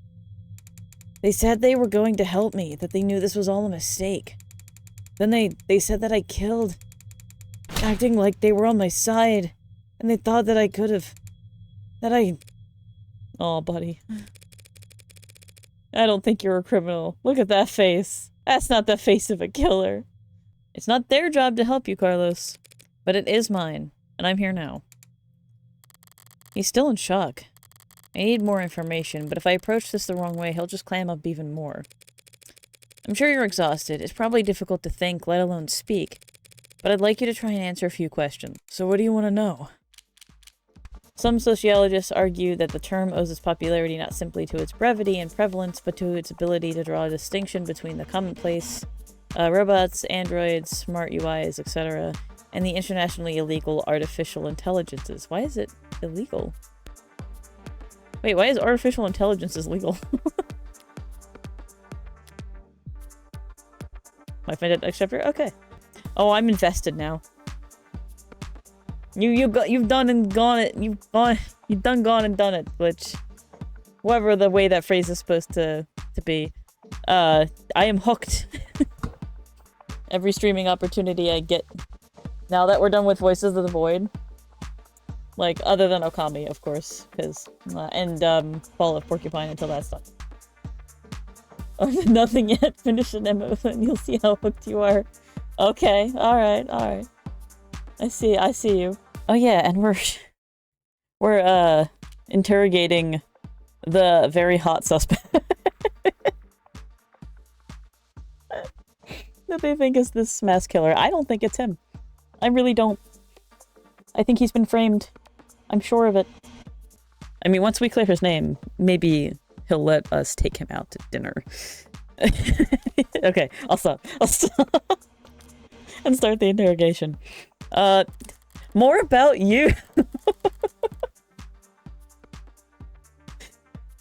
They said they were going to help me, that they knew this was all a mistake. Then they said that I killed, acting like they were on my side, and they thought that I could have... Aw, buddy. I don't think you're a criminal. Look at that face. That's not the face of a killer. It's not their job to help you, Carlos. But it is mine, and I'm here now. He's still in shock. I need more information, but if I approach this the wrong way, he'll just clam up even more. I'm sure you're exhausted. It's probably difficult to think, let alone speak. But I'd like you to try and answer a few questions. So what do you want to know? Some sociologists argue that the term owes its popularity not simply to its brevity and prevalence, but to its ability to draw a distinction between the commonplace robots, androids, smart UIs, etc., and the internationally illegal artificial intelligences. Why is it illegal? Wait, why is artificial intelligence illegal? I find it next chapter? Okay. Oh, I'm invested now. You've done and gone it. You've done gone and done it, which, whatever the way that phrase is supposed to be. I am hooked. Every streaming opportunity I get. Now that we're done with Voices of the Void. Like, other than Okami, of course, because, and, Fall of Porcupine until that's done. Oh, nothing yet. Finish an MMO and you'll see how hooked you are. Okay, alright. I see you. Oh yeah, and we're interrogating the very hot suspect. That they think is this mass killer. I don't think it's him. I really don't. I think he's been framed. I'm sure of it. I mean, once we clear his name, maybe he'll let us take him out to dinner. Okay, I'll stop. And start the interrogation. More about you.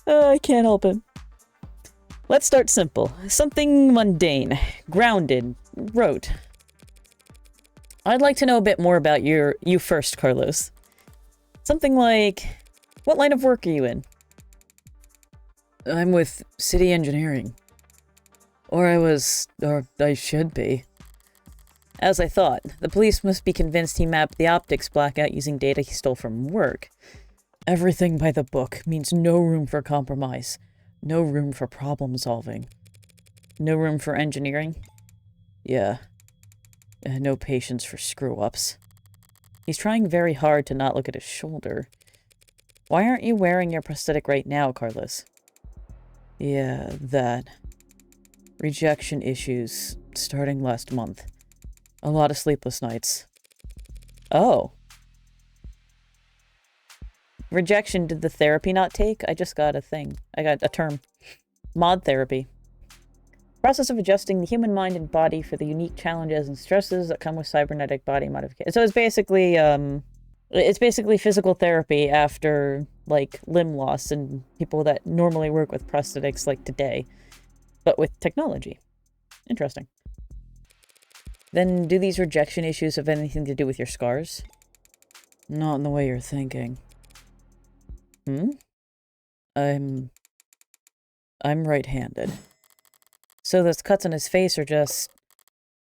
I can't help it. Let's start simple. Something mundane, grounded, rote. I'd like to know a bit more about you first, Carlos. Something like, what line of work are you in? I'm with City Engineering. Or I should be. As I thought, the police must be convinced he mapped the optics blackout using data he stole from work. Everything by the book means no room for compromise. No room for problem solving. No room for engineering? Yeah. No patience for screw-ups. He's trying very hard to not look at his shoulder. Why aren't you wearing your prosthetic right now, Carlos? Yeah, that. Rejection issues, starting last month. A lot of sleepless nights. Oh. Rejection, did the therapy not take? I just got a thing. I got a term. Mod therapy. Process of adjusting the human mind and body for the unique challenges and stresses that come with cybernetic body modification. So it's basically physical therapy after, like, limb loss and people that normally work with prosthetics, like, today. But with technology. Interesting. Then, do these rejection issues have anything to do with your scars? Not in the way you're thinking. I'm right-handed. So those cuts on his face are just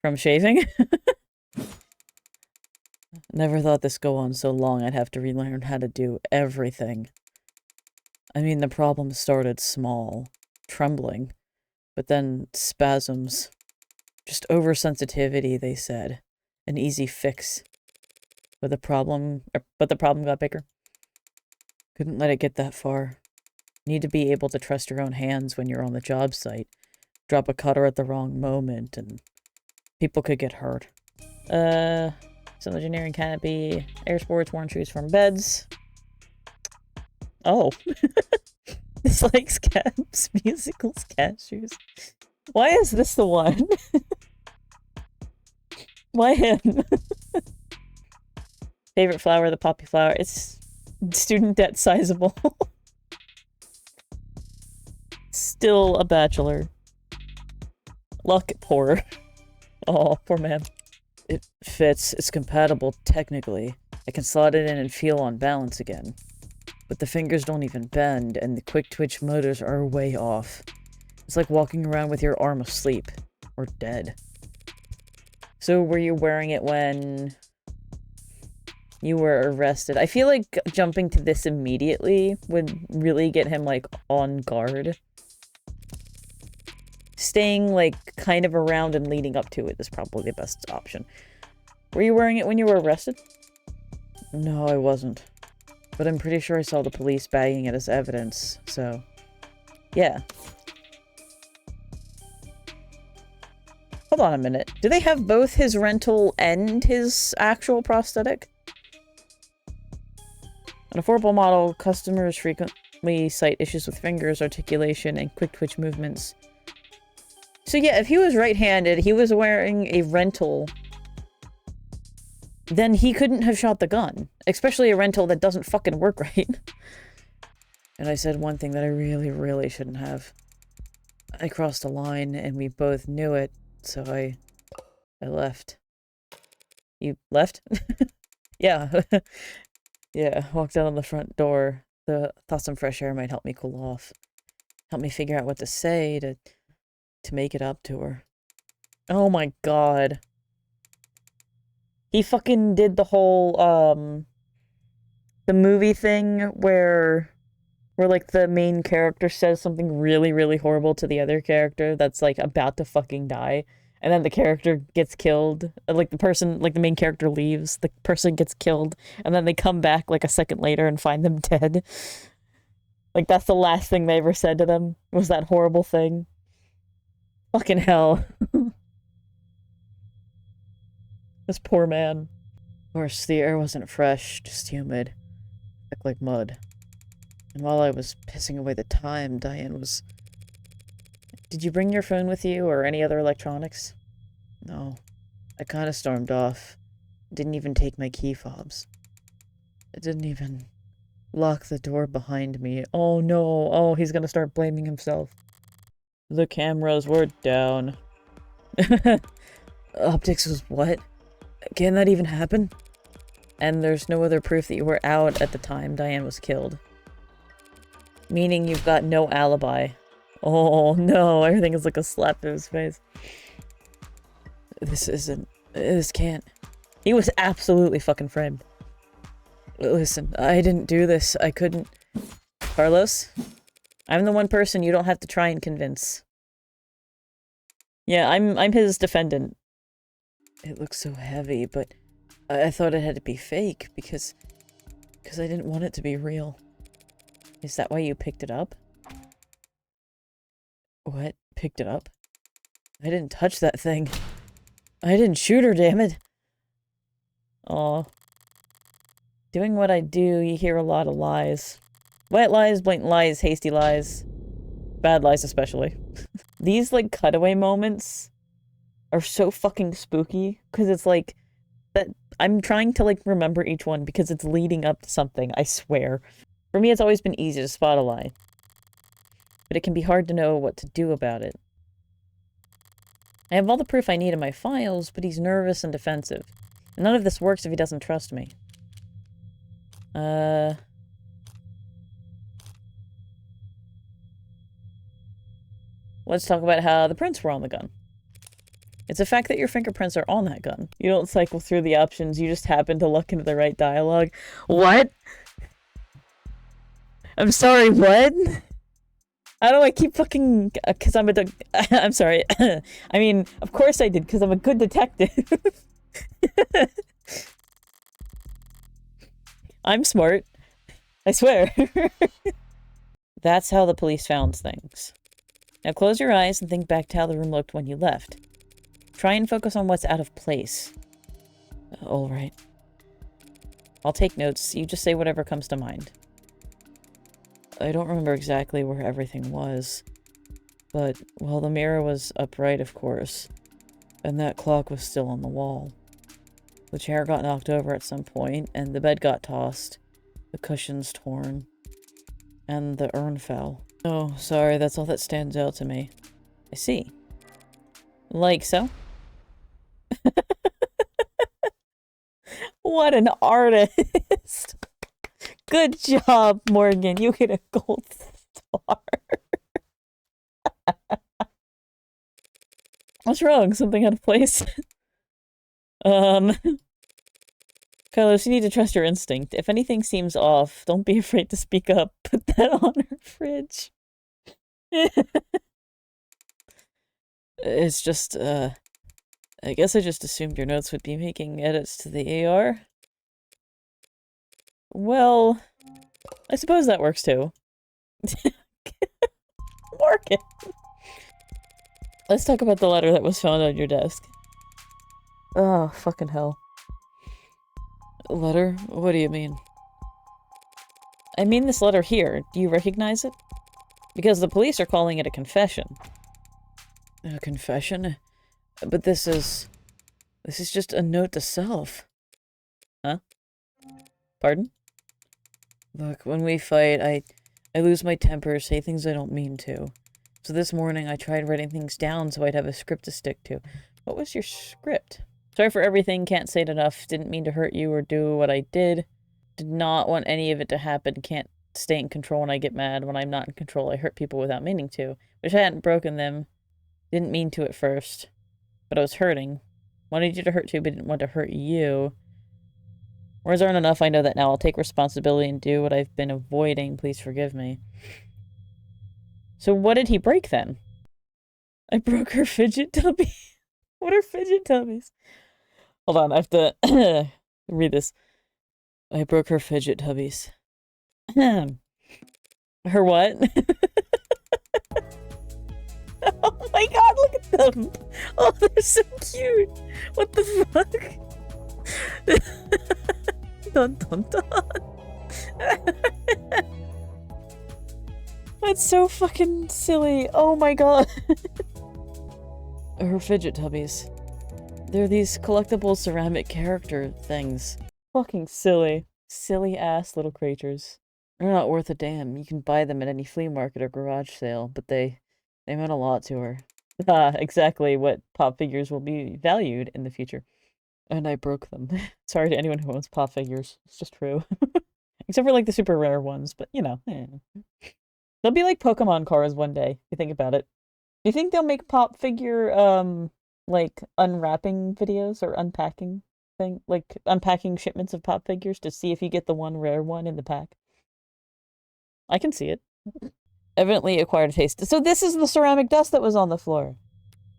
from shaving? Never thought this go on so long I'd have to relearn how to do everything. I mean, the problem started small. Trembling. But then spasms. Just oversensitivity, they said. An easy fix. But the problem got bigger. Couldn't let it get that far. Need to be able to trust your own hands when you're on the job site. Drop a cutter at the wrong moment, and people could get hurt. Some engineering canopy, air sports, worn shoes from beds. Oh. This likes caps, musicals, cat shoes. Why is this the one? Why him? Favorite flower, the poppy flower. It's student debt sizable. Still a bachelor. Luck poor. Oh, poor man. It fits. It's compatible, technically. I can slot it in and feel on balance again. But the fingers don't even bend, and the quick twitch motors are way off. It's like walking around with your arm asleep. Or dead. So were you wearing it when you were arrested? I feel like jumping to this immediately would really get him, like, on guard. Staying, like, kind of around and leading up to it is probably the best option. Were you wearing it when you were arrested? No, I wasn't. But I'm pretty sure I saw the police bagging it as evidence, so... yeah. Hold on a minute. Do they have both his rental and his actual prosthetic? On a affordable model, customers frequently cite issues with fingers, articulation, and quick twitch movements. So yeah, if he was right-handed, he was wearing a rental, then he couldn't have shot the gun. Especially a rental that doesn't fucking work right. And I said one thing that I really, really shouldn't have. I crossed a line, and we both knew it, so I left. You left? Yeah. Yeah, walked out on the front door. Thought some fresh air might help me cool off. Help me figure out what to say to make it up to her. Oh my god. He fucking did the whole, the movie thing where like the main character says something really, really horrible to the other character that's like about to fucking die. And then the character gets killed. Like the main character leaves, the person gets killed, and then they come back like a second later and find them dead. Like that's the last thing they ever said to them, was that horrible thing. Fucking hell. This poor man. Of course, the air wasn't fresh, just humid. Thick like mud. And while I was pissing away the time, Diane was... Did you bring your phone with you, or any other electronics? No. I kinda stormed off. Didn't even take my key fobs. I didn't even lock the door behind me. Oh no, oh, he's gonna start blaming himself. The cameras were down. Optics was what? Can that even happen? And there's no other proof that you were out at the time Diane was killed. Meaning you've got no alibi. Oh no, everything is like a slap to his face. This can't. He was absolutely fucking framed. Listen, I didn't do this. I couldn't. Carlos? I'm the one person you don't have to try and convince. Yeah, I'm his defendant. It looks so heavy, but I thought it had to be fake because I didn't want it to be real. Is that why you picked it up? What? Picked it up? I didn't touch that thing. I didn't shoot her, damn it. Aw. Doing what I do, you hear a lot of lies. White lies, blatant lies, hasty lies. Bad lies especially. These, like, cutaway moments are so fucking spooky, because it's like, that I'm trying to, like, remember each one because it's leading up to something, I swear. For me, it's always been easy to spot a lie. But it can be hard to know what to do about it. I have all the proof I need in my files, but he's nervous and defensive. And none of this works if he doesn't trust me. Let's talk about how the prints were on the gun. It's a fact that your fingerprints are on that gun. You don't cycle through the options, you just happen to look into the right dialogue. What? I'm sorry, what? How do I keep fucking... Because I'm a... I'm sorry. I mean, of course I did, because I'm a good detective. I'm smart. I swear. That's how the police found things. Now close your eyes and think back to how the room looked when you left. Try and focus on what's out of place. Alright. I'll take notes. You just say whatever comes to mind. I don't remember exactly where everything was. But, well, the mirror was upright, of course. And that clock was still on the wall. The chair got knocked over at some point, and the bed got tossed. The cushions torn. And the urn fell. Oh, sorry, that's all that stands out to me. I see. Like so? What an artist! Good job, Morgan. You get a gold star. What's wrong? Something out of place? Carlos, you need to trust your instinct. If anything seems off, don't be afraid to speak up. Put that on her fridge. It's just, I guess I just assumed your notes would be making edits to the AR. Well, I suppose that works too. Morgan! Let's talk about the letter that was found on your desk. Oh, fucking hell. Letter? What do you mean? I mean this letter here. Do you recognize it? Because the police are calling it a confession. A confession? But this is just a note to self. Huh? Pardon? Look, when we fight, I lose my temper, say things I don't mean to. So this morning I tried writing things down so I'd have a script to stick to. What was your script? Sorry for everything, can't say it enough, didn't mean to hurt you or do what I did. Did not want any of it to happen, can't stay in control when I get mad. When I'm not in control, I hurt people without meaning to. Wish I hadn't broken them. Didn't mean to at first. But I was hurting. Wanted you to hurt too, but didn't want to hurt you. Words aren't enough, I know that now. I'll take responsibility and do what I've been avoiding. Please forgive me. So what did he break then? I broke her fidget tubby. What are fidget tubbies? Hold on, I have to read this. I broke her fidget tubbies. Her what? Oh my god, look at them! Oh, they're so cute! What the fuck? Dun dun dun! That's so fucking silly. Oh my god. Her fidget tubbies. They're these collectible ceramic character things. Fucking silly. Silly ass little creatures. They're not worth a damn. You can buy them at any flea market or garage sale, but they meant a lot to her. Exactly what pop figures will be valued in the future. And I broke them. Sorry to anyone who owns pop figures. It's just true. Except for like the super rare ones, but you know. They'll be like Pokemon cards one day, if you think about it. Do you think they'll make pop figure, like, unwrapping videos or unpacking like, unpacking shipments of pop figures to see if you get the one rare one in the pack? I can see it. Evidently acquired a taste. So this is the ceramic dust that was on the floor.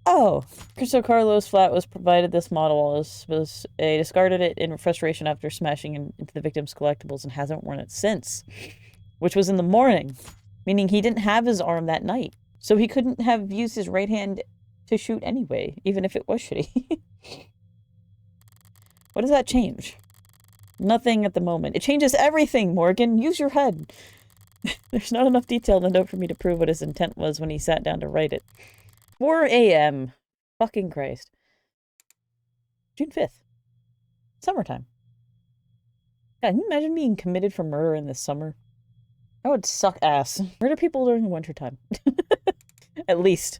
Oh, so Carlos Flat was provided this model was discarded it in frustration after smashing into the victim's collectibles and hasn't worn it since, which was in the morning, meaning he didn't have his arm that night, so he couldn't have used his right hand to shoot anyway, even if it was shitty. What does that change? Nothing at the moment. It changes everything, Morgan. Use your head. There's not enough detail in the note for me to prove what his intent was when he sat down to write it. 4 a.m. Fucking Christ. June 5th. Summertime. God, can you imagine being committed for murder in the summer? That would suck ass. Murder people during the wintertime. At least.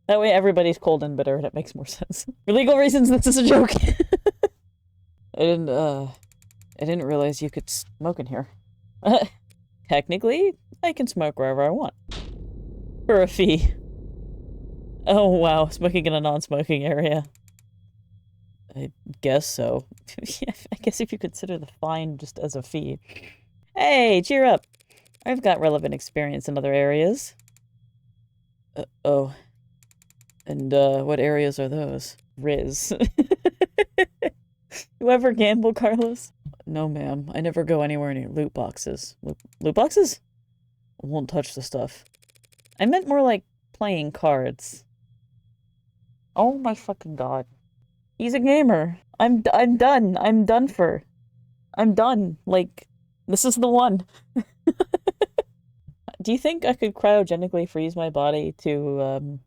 That way everybody's cold and bitter and it makes more sense. For legal reasons, this is a joke. I didn't realize you could smoke in here. Technically, I can smoke wherever I want. For a fee. Oh wow, smoking in a non-smoking area. I guess so. Yeah, I guess if you consider the fine just as a fee. Hey, cheer up! I've got relevant experience in other areas. Oh. And, what areas are those? Riz. You ever gamble, Carlos? No, ma'am. I never go anywhere near loot boxes. Loot boxes? I won't touch the stuff. I meant more like playing cards. Oh my fucking god. He's a gamer. I'm done. I'm done for. I'm done. Like, this is the one. Do you think I could cryogenically freeze my body to,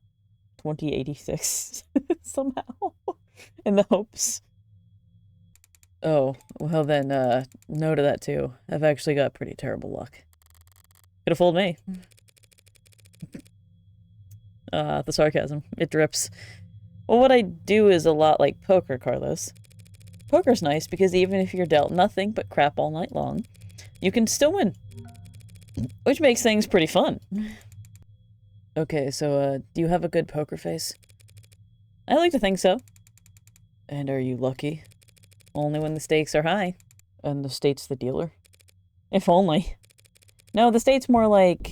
2086 somehow? In the hopes. Oh, well then, no to that too. I've actually got pretty terrible luck. Could have fooled me. The sarcasm. It drips. Well, what I do is a lot like poker, Carlos. Poker's nice because even if you're dealt nothing but crap all night long, you can still win. Which makes things pretty fun. Okay, so, do you have a good poker face? I like to think so. And are you lucky? Only when the stakes are high. And the state's the dealer? If only. No, the state's more like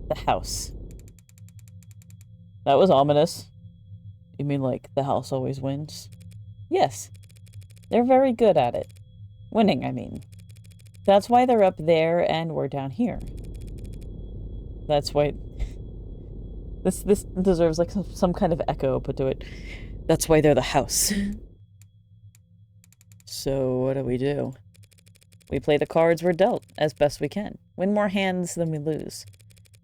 the house. That was ominous. You mean like the house always wins? Yes. They're very good at it. Winning, I mean. That's why they're up there and we're down here. That's why... This deserves like some kind of echo put to it. That's why they're the house. So what do? We play the cards we're dealt, as best we can. Win more hands than we lose.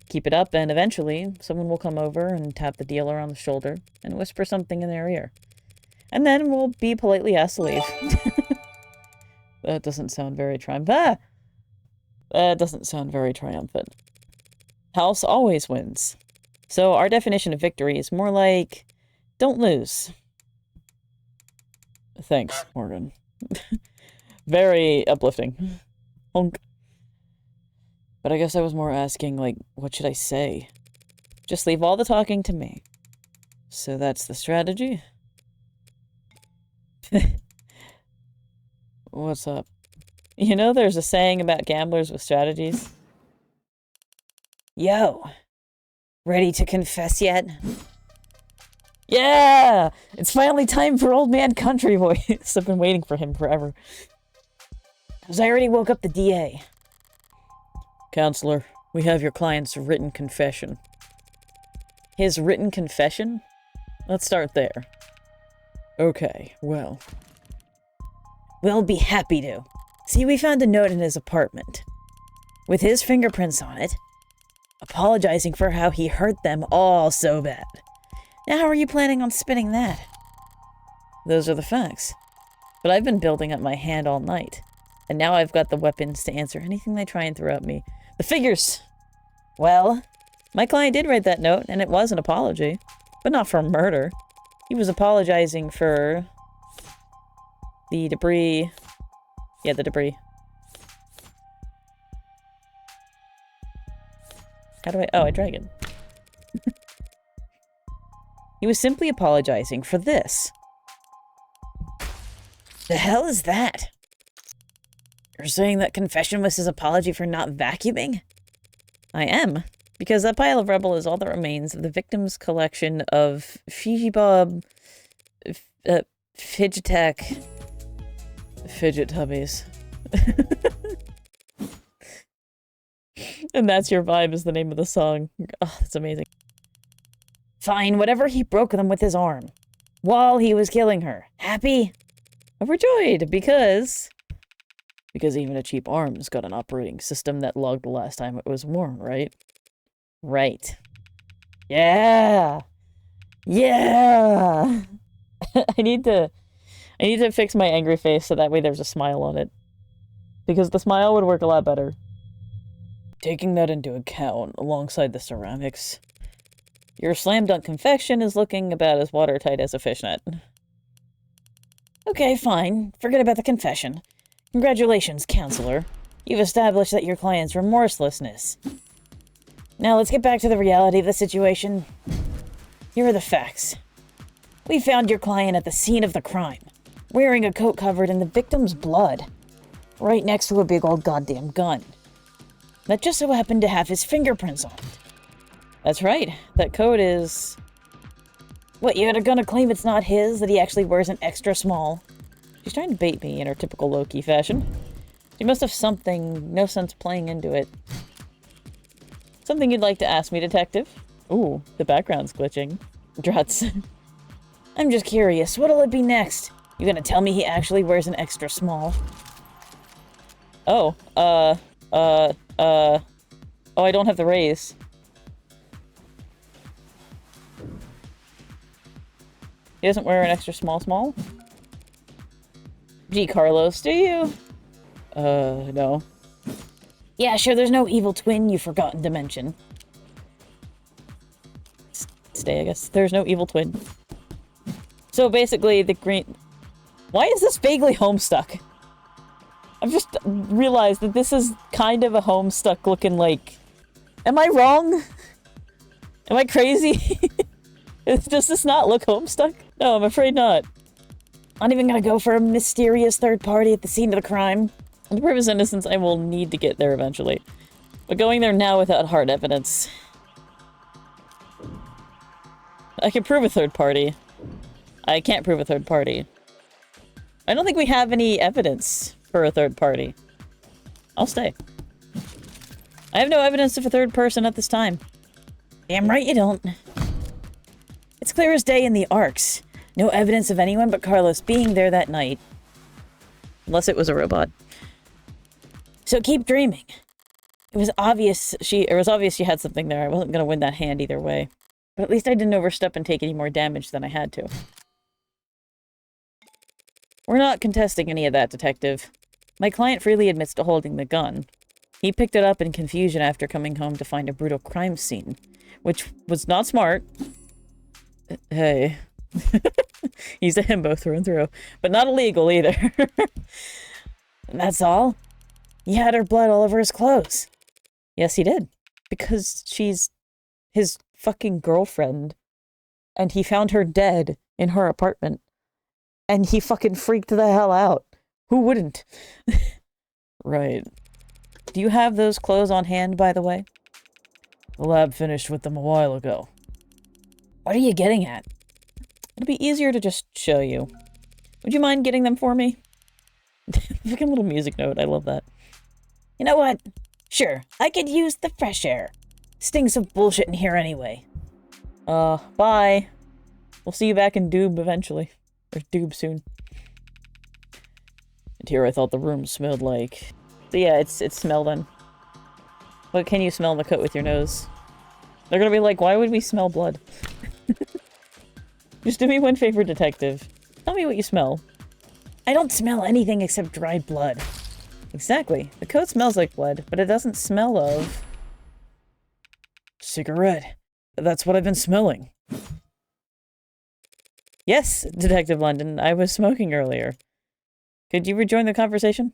Keep it up, and eventually, someone will come over and tap the dealer on the shoulder and whisper something in their ear. And then we'll be politely asked to leave. That doesn't sound very triumphant. That doesn't sound very triumphant. House always wins. So our definition of victory is more like, don't lose. Thanks, Morgan. Very uplifting. Honk. But I guess I was more asking, like, what should I say? Just leave all the talking to me. So that's the strategy? What's up? You know there's a saying about gamblers with strategies? Yo! Ready to confess yet? Yeah! It's finally time for Old Man Country Voice. I've been waiting for him forever. Because I already woke up the DA. Counselor, we have your client's written confession. His written confession? Let's start there. Okay, well. We'll be happy to. See, we found a note in his apartment. With his fingerprints on it. Apologizing for how he hurt them all so bad. Now how are you planning on spinning that? Those are the facts. But I've been building up my hand all night. And now I've got the weapons to answer anything they try and throw at me. The figures! Well, my client did write that note, and it was an apology. But not for murder. He was apologizing for... the debris... Yeah, the debris. How do I... Oh, I drag it. He was simply apologizing for this. The hell is that? You're saying that confession was his apology for not vacuuming? I am, because that pile of rubble is all that remains of the victim's collection of Fiji-Bob... Fidget Tubbies. And That's Your Vibe is the name of the song. Oh, that's amazing. Fine, whatever, he broke them with his arm. While he was killing her. Happy? Overjoyed, because even a cheap arm's got an operating system that logged the last time it was worn, right? Right. Yeah! Yeah! I need to fix my angry face so that way there's a smile on it. Because the smile would work a lot better. Taking that into account, alongside the ceramics, your slam dunk confection is looking about as watertight as a fishnet. Okay, fine. Forget about the confession. Congratulations, counselor. You've established that your client's remorselessness. Now let's get back to the reality of the situation. Here are the facts. We found your client at the scene of the crime, wearing a coat covered in the victim's blood, right next to a big old goddamn gun that just so happened to have his fingerprints on it. That's right. That coat is... What, you're gonna claim it's not his, that he actually wears an extra small? She's trying to bait me in her typical low-key fashion. She must have something, no sense playing into it. Something you'd like to ask me, detective? Ooh, the background's glitching. Druts. I'm just curious, what'll it be next? You gonna tell me he actually wears an extra small? Oh, oh, I don't have the raise. He doesn't wear an extra small? Gee, Carlos, do you? No. Yeah, sure, there's no evil twin you've forgotten to mention. Stay, I guess. There's no evil twin. So basically, the green... Why is this vaguely homestuck? I've just realized that this is kind of a homestuck looking like... Am I wrong? Am I crazy? Does this not look homestuck? No, I'm afraid not. Not even gonna go for a mysterious third party at the scene of the crime. To prove his innocence, I will need to get there eventually. But going there now without hard evidence... I can prove a third party. I can't prove a third party. I don't think we have any evidence for a third party. I'll stay. I have no evidence of a third person at this time. Damn right you don't. It's clear as day in the arcs. No evidence of anyone but Carlos being there that night. Unless it was a robot. So keep dreaming. It was obvious she had something there. I wasn't gonna win that hand either way. But at least I didn't overstep and take any more damage than I had to. We're not contesting any of that, detective. My client freely admits to holding the gun. He picked it up in confusion after coming home to find a brutal crime scene. Which was not smart. Hey. He's a himbo through and through. But not illegal either. And that's all? He had her blood all over his clothes. Yes, he did. Because she's his fucking girlfriend. And he found her dead in her apartment. And he fucking freaked the hell out. Who wouldn't? Right. Do you have those clothes on hand, by the way? The lab finished with them a while ago. What are you getting at? It'll be easier to just show you. Would you mind getting them for me? Fucking little music note. I love that. You know what? Sure, I could use the fresh air. Stinks of bullshit in here anyway. Bye. We'll see you back in Doob eventually. Or Doob soon. And here I thought the room smelled like... So yeah, it's smelled in. What can you smell in the coat with your nose? They're gonna be like, why would we smell blood? Just do me one favor, detective. Tell me what you smell. I don't smell anything except dried blood. Exactly. The coat smells like blood, but it doesn't smell of... Cigarette. That's what I've been smelling. Yes, Detective London, I was smoking earlier. Could you rejoin the conversation?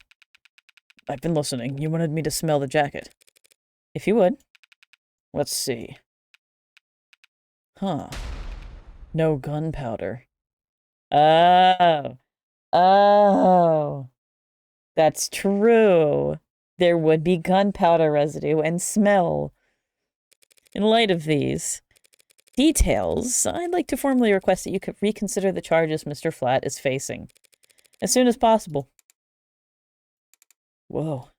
I've been listening. You wanted me to smell the jacket. If you would. Let's see. Huh. No gunpowder. Oh. Oh. That's true. There would be gunpowder residue and smell. In light of these details, I'd like to formally request that you could reconsider the charges Mr. Flat is facing. As soon as possible. Whoa.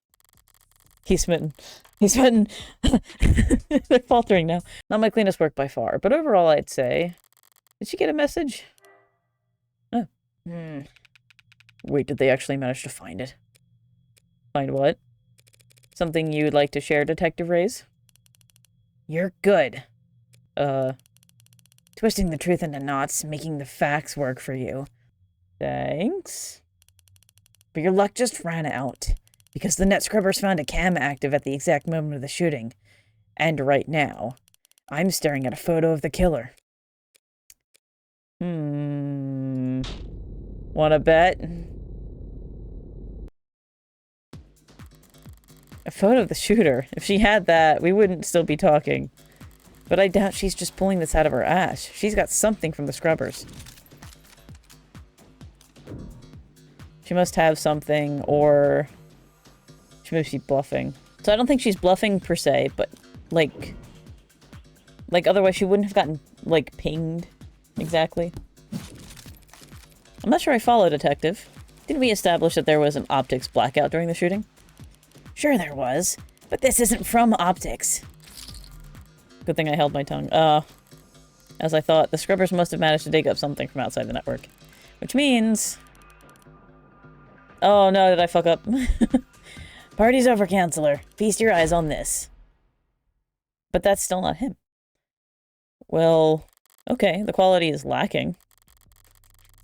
He's smitten. He's smitten. They're faltering now. Not my cleanest work by far, but overall I'd say... Did she get a message? Oh. Wait, did they actually manage to find it? Find what? Something you'd like to share, Detective Reyes? You're good. Twisting the truth into knots, making the facts work for you. Thanks. But your luck just ran out. Because the net scrubbers found a cam active at the exact moment of the shooting. And right now, I'm staring at a photo of the killer. Wanna bet? A photo of the shooter. If she had that, we wouldn't still be talking. But I doubt she's just pulling this out of her ass. She's got something from the scrubbers. She must have something, or... she must be bluffing. So I don't think she's bluffing per se, but, like otherwise she wouldn't have gotten, like, pinged. Exactly. I'm not sure I follow, Detective. Didn't we establish that there was an optics blackout during the shooting? Sure there was, but this isn't from optics. Good thing I held my tongue. As I thought, the scrubbers must have managed to dig up something from outside the network. Which means... oh no, did I fuck up? Party's over, Counselor. Feast your eyes on this. But that's still not him. Well, okay, the quality is lacking.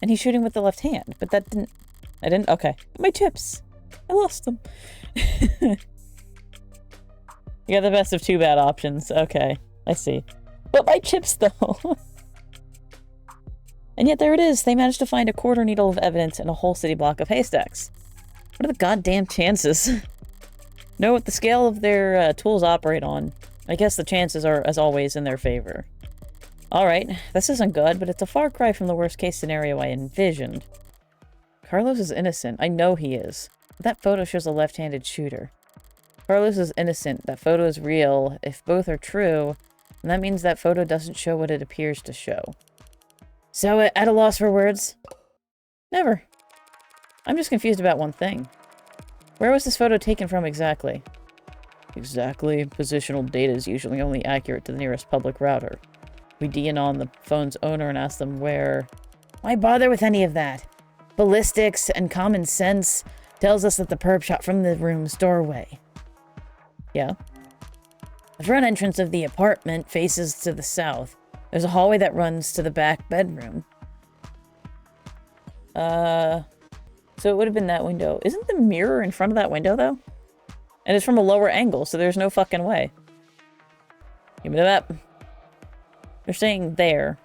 And he's shooting with the left hand, but that didn't... I didn't... okay. My chips! I lost them. You got the best of two bad options. Okay, I see. But my chips, though! And yet there it is. They managed to find a quarter needle of evidence in a whole city block of haystacks. What are the goddamn chances? Know what the scale of their tools operate on. I guess the chances are, as always, in their favor. Alright, this isn't good, but it's a far cry from the worst-case scenario I envisioned. Carlos is innocent. I know he is. But that photo shows a left-handed shooter. Carlos is innocent. That photo is real. If both are true, then that means that photo doesn't show what it appears to show. So, at a loss for words? Never. I'm just confused about one thing. Where was this photo taken from exactly? Exactly. Positional data is usually only accurate to the nearest public router. We DN on the phone's owner and ask them where... Why bother with any of that? Ballistics and common sense tells us that the perp shot from the room's doorway. Yeah. The front entrance of the apartment faces to the south. There's a hallway that runs to the back bedroom. So it would have been that window. Isn't the mirror in front of that window, though? And it's from a lower angle, so there's no fucking way. Give me that. They're saying there.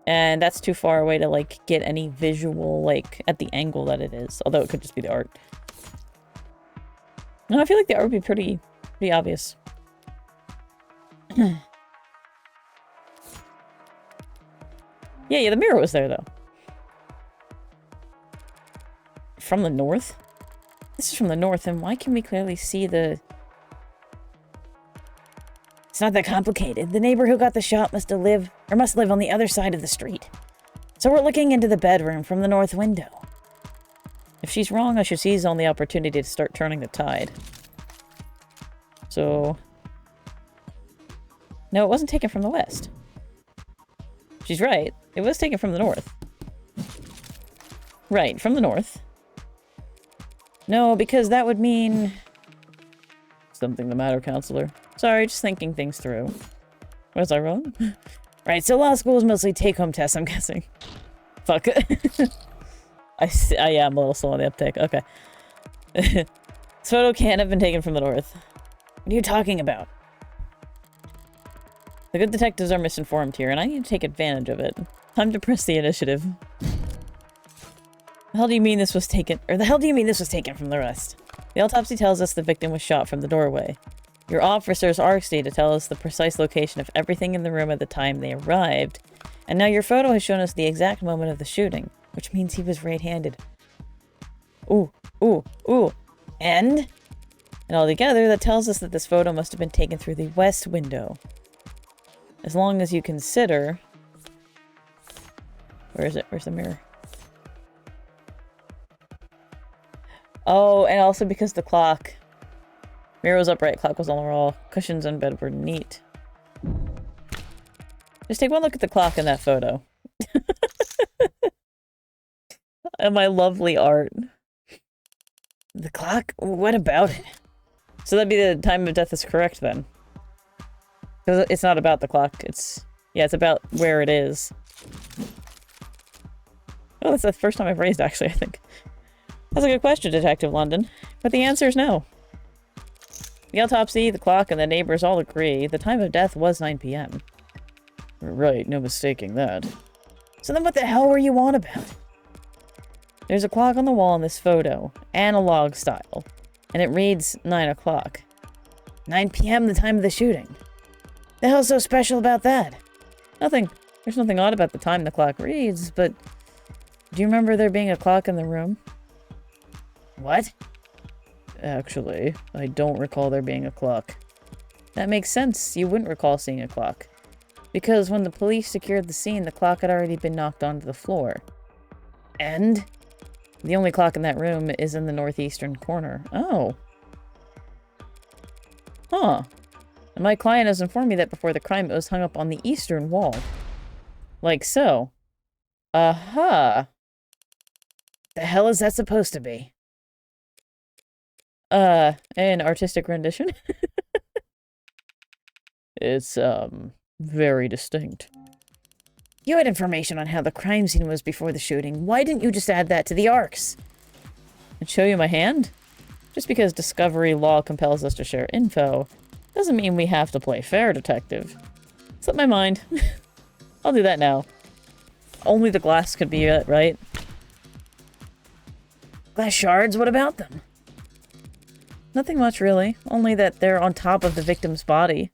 And that's too far away to, like, get any visual, like, at the angle that it is. Although it could just be the art. No, I feel like the art would be pretty obvious. Yeah, the mirror was there, though. From the north? This is from the north, and why can we clearly see the... It's not that complicated. The neighbor who got the shot must live on the other side of the street. So we're looking into the bedroom from the north window. If she's wrong, I should seize on the opportunity to start turning the tide. So... No, it wasn't taken from the west. She's right. It was taken from the north. Right, from the north. No, because that would mean... Something the matter, Counselor? Sorry, just thinking things through. Was I wrong? Right, so law school is mostly take-home tests, I'm guessing. Fuck. Yeah, I'm a little slow on the uptake. Okay. This photo can't have been taken from the north. What are you talking about? The good detectives are misinformed here, and I need to take advantage of it. Time to press the initiative. The hell do you mean this was taken? Or the hell do you mean this was taken from the rest? The autopsy tells us the victim was shot from the doorway. Your officers asked you to tell us the precise location of everything in the room at the time they arrived. And now your photo has shown us the exact moment of the shooting, which means he was right-handed. Ooh, ooh, ooh. And altogether, that tells us that this photo must have been taken through the west window. As long as you consider... Where is it? Where's the mirror? Oh, and also because the clock... Mirror was upright, clock was on the wall, cushions in bed were neat. Just take one look at the clock in that photo. And my lovely art. The clock? What about it? So that'd be the time of death is correct then. Because it's not about the clock, it's... Yeah, it's about where it is. Oh, that's the first time I've raised, actually, I think. That's a good question, Detective London. But the answer is no. The autopsy, the clock, and the neighbors all agree the time of death was 9 p.m. Right, no mistaking that. So then what the hell were you on about? There's a clock on the wall in this photo, analog style, and it reads 9 o'clock. 9 p.m. the time of the shooting. The hell's so special about that? Nothing. There's nothing odd about the time the clock reads, but... Do you remember there being a clock in the room? What? Actually, I don't recall there being a clock. That makes sense. You wouldn't recall seeing a clock. Because when the police secured the scene, the clock had already been knocked onto the floor. And? The only clock in that room is in the northeastern corner. Oh. Huh. And my client has informed me that before the crime, it was hung up on the eastern wall. Like so. Aha. The hell is that supposed to be? An artistic rendition? It's, very distinct. You had information on how the crime scene was before the shooting. Why didn't you just add that to the arcs? And show you my hand? Just because discovery law compels us to share info, doesn't mean we have to play fair, detective. Slip my mind. I'll do that now. Only the glass could be it, right? Glass shards, what about them? Nothing much, really. Only that they're on top of the victim's body.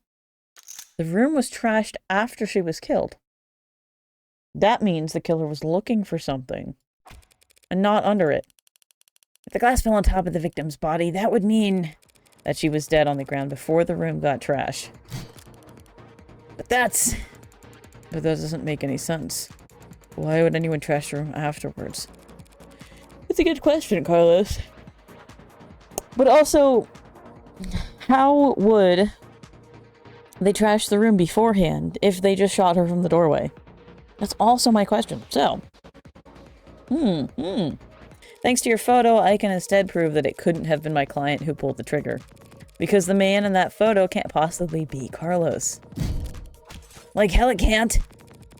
The room was trashed after she was killed. That means the killer was looking for something. And not under it. If the glass fell on top of the victim's body, that would mean that she was dead on the ground before the room got trashed. But that doesn't make any sense. Why would anyone trash the room afterwards? It's a good question, Carlos. But also, how would they trash the room beforehand if they just shot her from the doorway? That's also my question. So, thanks to your photo, I can instead prove that it couldn't have been my client who pulled the trigger. Because the man in that photo can't possibly be Carlos. Like hell it can't!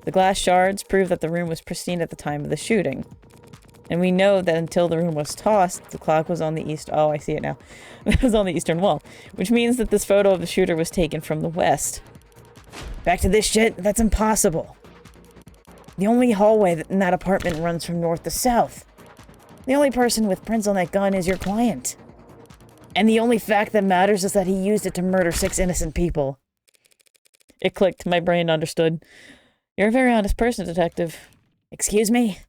The glass shards prove that the room was pristine at the time of the shooting. And we know that until the room was tossed, the clock was on the east... Oh, I see it now. It was on the eastern wall. Which means that this photo of the shooter was taken from the west. Back to this shit? That's impossible. The only hallway in that apartment runs from north to south. The only person with prints on that gun is your client. And the only fact that matters is that he used it to murder 6 innocent people. It clicked. My brain understood. You're a very honest person, detective. Excuse me?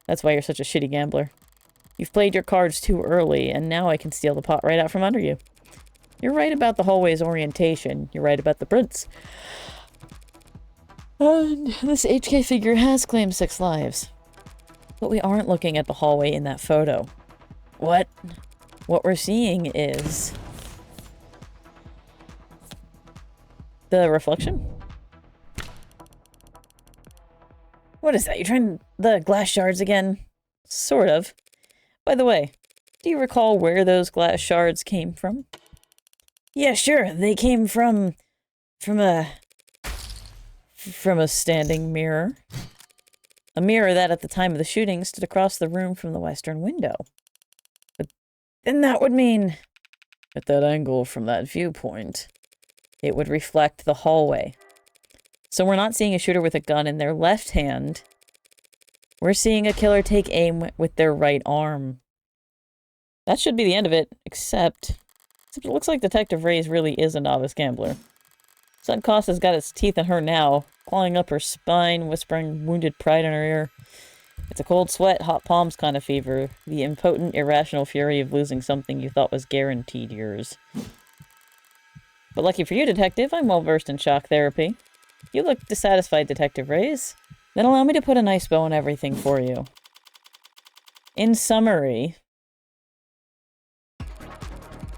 That's why you're such a shitty gambler. You've played your cards too early, and now I can steal the pot right out from under you. You're right about the hallway's orientation. You're right about the prints. This HK figure has claimed 6 lives. But we aren't looking at the hallway in that photo. What? What we're seeing is... the reflection? What is that? You're trying the glass shards again? Sort of. By the way, do you recall where those glass shards came from? Yeah, sure. They came from a standing mirror. A mirror that at the time of the shooting stood across the room from the western window. But then that would mean, at that angle from that viewpoint, it would reflect the hallway. So we're not seeing a shooter with a gun in their left hand. We're seeing a killer take aim with their right arm. That should be the end of it, except Except it looks like Detective Reyes really is a novice gambler. Suncosta's got its teeth in her now, clawing up her spine, whispering wounded pride in her ear. It's a cold sweat, hot palms kind of fever. The impotent, irrational fury of losing something you thought was guaranteed yours. But lucky for you, Detective, I'm well versed in shock therapy. You look dissatisfied, Detective Reyes. Then allow me to put a nice bow on everything for you. In summary,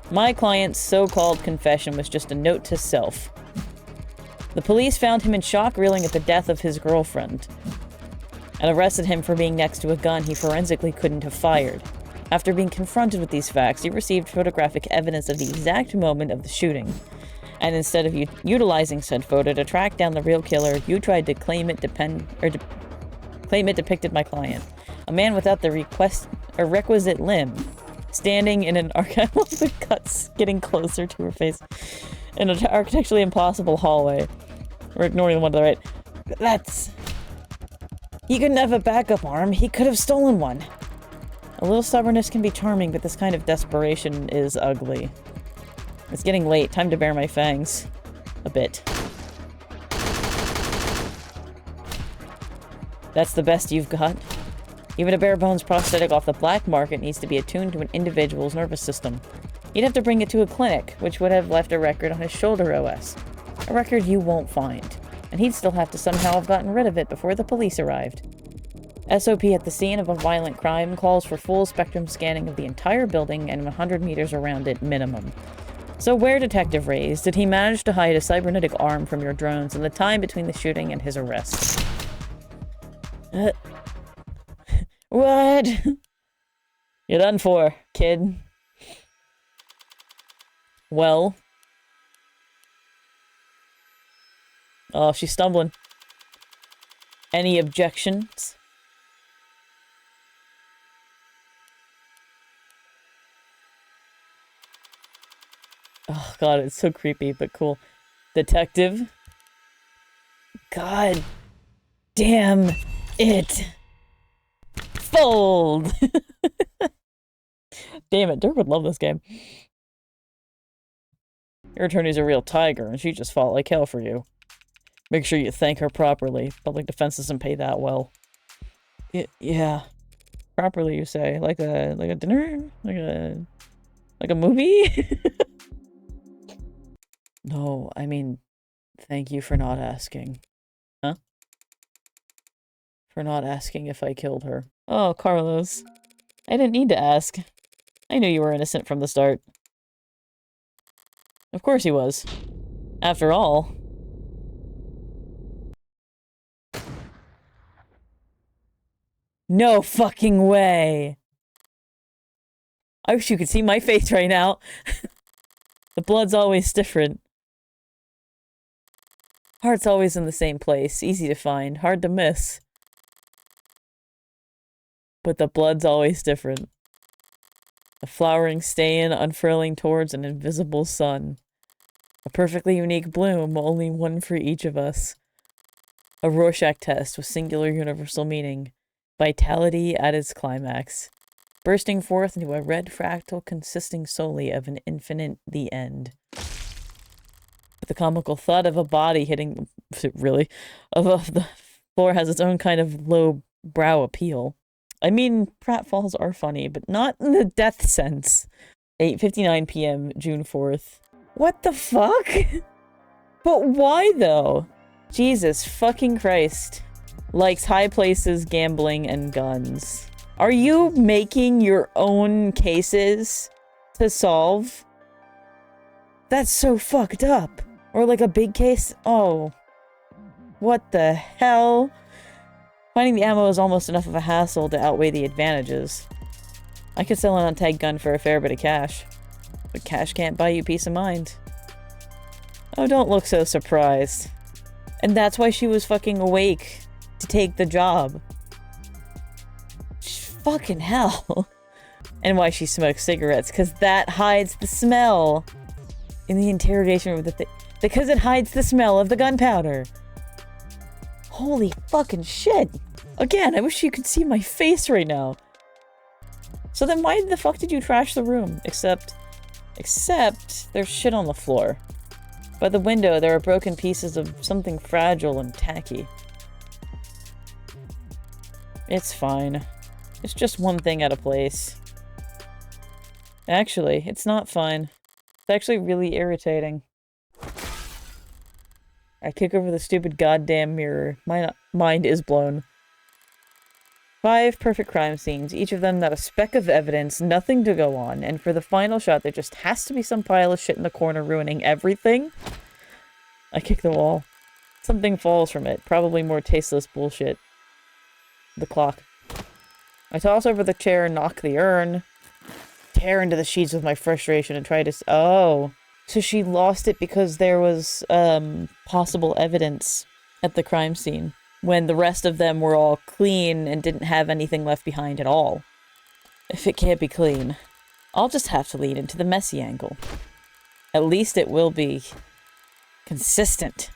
my client's so-called confession was just a note to self. The police found him in shock, reeling at the death of his girlfriend, and arrested him for being next to a gun he forensically couldn't have fired. After being confronted with these facts, he received photographic evidence of the exact moment of the shooting. And instead of utilizing said photo to track down the real killer, you tried to claim it depicted my client. A man without the requisite limb, standing in an I love the cuts getting closer to her face, in an architecturally impossible hallway. We're ignoring the one to the right. That's... He couldn't have a backup arm. He could have stolen one. A little stubbornness can be charming, but this kind of desperation is ugly. It's getting late. Time to bare my fangs. A bit. That's the best you've got? Even a bare-bones prosthetic off the black market needs to be attuned to an individual's nervous system. You'd have to bring it to a clinic, which would have left a record on his shoulder OS. A record you won't find. And he'd still have to somehow have gotten rid of it before the police arrived. SOP at the scene of a violent crime calls for full spectrum scanning of the entire building and 100 meters around it minimum. So where, Detective Reyes, did he manage to hide a cybernetic arm from your drones in the time between the shooting and his arrest? What? You're done for, kid. Well. Oh, she's stumbling. Any objections? Oh god, it's so creepy, but cool. Detective? God damn it. Fold! Damn it, Dirk would love this game. Your attorney's a real tiger, and she just fought like hell for you. Make sure you thank her properly. Public defense doesn't pay that well. Yeah. Properly, you say. Like a dinner? Like a movie? No, I mean, thank you for not asking. Huh? For not asking if I killed her. Oh, Carlos. I didn't need to ask. I knew you were innocent from the start. Of course he was. After all. No fucking way! I wish you could see my face right now. The blood's always different. Heart's always in the same place. Easy to find. Hard to miss. But the blood's always different. A flowering stain unfurling towards an invisible sun. A perfectly unique bloom, only one for each of us. A Rorschach test with singular universal meaning. Vitality at its climax. Bursting forth into a red fractal consisting solely of an infinite the end. The comical thud of a body hitting... really? Of the floor has its own kind of low brow appeal. I mean, pratfalls are funny, but not in the death sense. 8:59 p.m., June 4th. What the fuck? But why, though? Jesus fucking Christ. Likes high places, gambling, and guns. Are you making your own cases to solve? That's so fucked up. Or like a big case? Oh. What the hell? Finding the ammo is almost enough of a hassle to outweigh the advantages. I could sell an untagged gun for a fair bit of cash. But cash can't buy you peace of mind. Oh, don't look so surprised. And that's why she was fucking awake to take the job. Fucking hell. And why she smokes cigarettes, because that hides the smell. In the interrogation room, because it hides the smell of the gunpowder. Holy fucking shit. Again, I wish you could see my face right now. So then why the fuck did you trash the room? Except, Except there's shit on the floor. By the window, there are broken pieces of something fragile and tacky. It's fine. It's just one thing out of place. Actually, it's not fine. It's actually really irritating. I kick over the stupid goddamn mirror. My mind is blown. 5 perfect crime scenes, each of them not a speck of evidence, nothing to go on, and for the final shot there just has to be some pile of shit in the corner ruining everything? I kick the wall. Something falls from it, probably more tasteless bullshit. The clock. I toss over the chair and knock the urn. Tear into the sheets with my frustration and try to oh. So she lost it because there was, possible evidence at the crime scene, when the rest of them were all clean and didn't have anything left behind at all. If it can't be clean, I'll just have to lean into the messy angle. At least it will be consistent.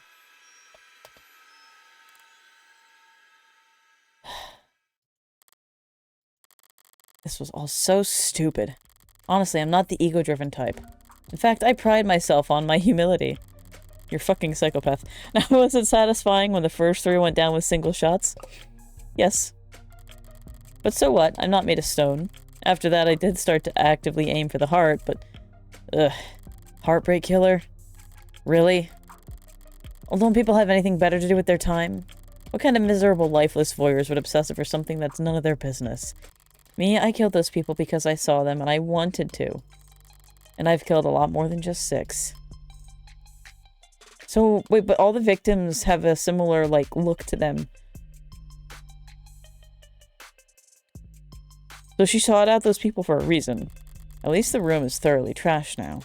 This was all so stupid. Honestly, I'm not the ego-driven type. In fact, I pride myself on my humility. You're fucking psychopath. Now, was it satisfying when the first 3 went down with single shots? Yes. But so what? I'm not made of stone. After that, I did start to actively aim for the heart, but... ugh. Heartbreak killer? Really? Well, don't people have anything better to do with their time? What kind of miserable, lifeless voyeurs would obsess over something that's none of their business? Me, I killed those people because I saw them and I wanted to. And I've killed a lot more than just 6. So, wait, but all the victims have a similar, like, look to them. So she sought out those people for a reason. At least the room is thoroughly trashed now.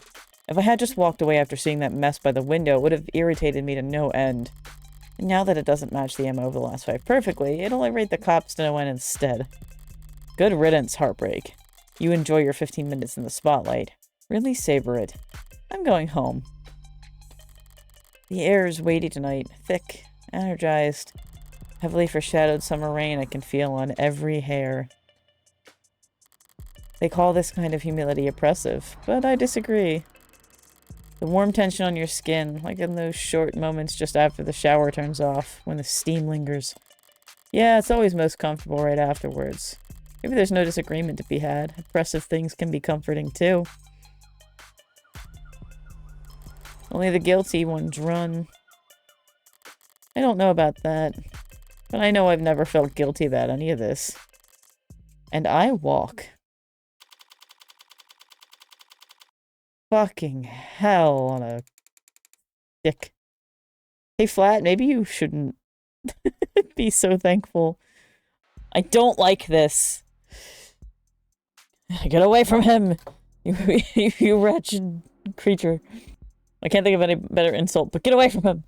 If I had just walked away after seeing that mess by the window, it would have irritated me to no end. And now that it doesn't match the MO of the last 5 perfectly, it'll irate the cops to no end instead. Good riddance, Heartbreak. You enjoy your 15 minutes in the spotlight. Really savor it. I'm going home. The air is weighty tonight, thick, energized. Heavily foreshadowed summer rain I can feel on every hair. They call this kind of humility oppressive, but I disagree. The warm tension on your skin, like in those short moments just after the shower turns off, when the steam lingers. Yeah, it's always most comfortable right afterwards. Maybe there's no disagreement to be had. Oppressive things can be comforting too. Only the guilty ones run. I don't know about that, but I know I've never felt guilty about any of this. And I walk. Fucking hell on a dick. Hey, Flat, maybe you shouldn't be so thankful. I don't like this. Get away from him, you wretched creature. I can't think of any better insult, but get away from him!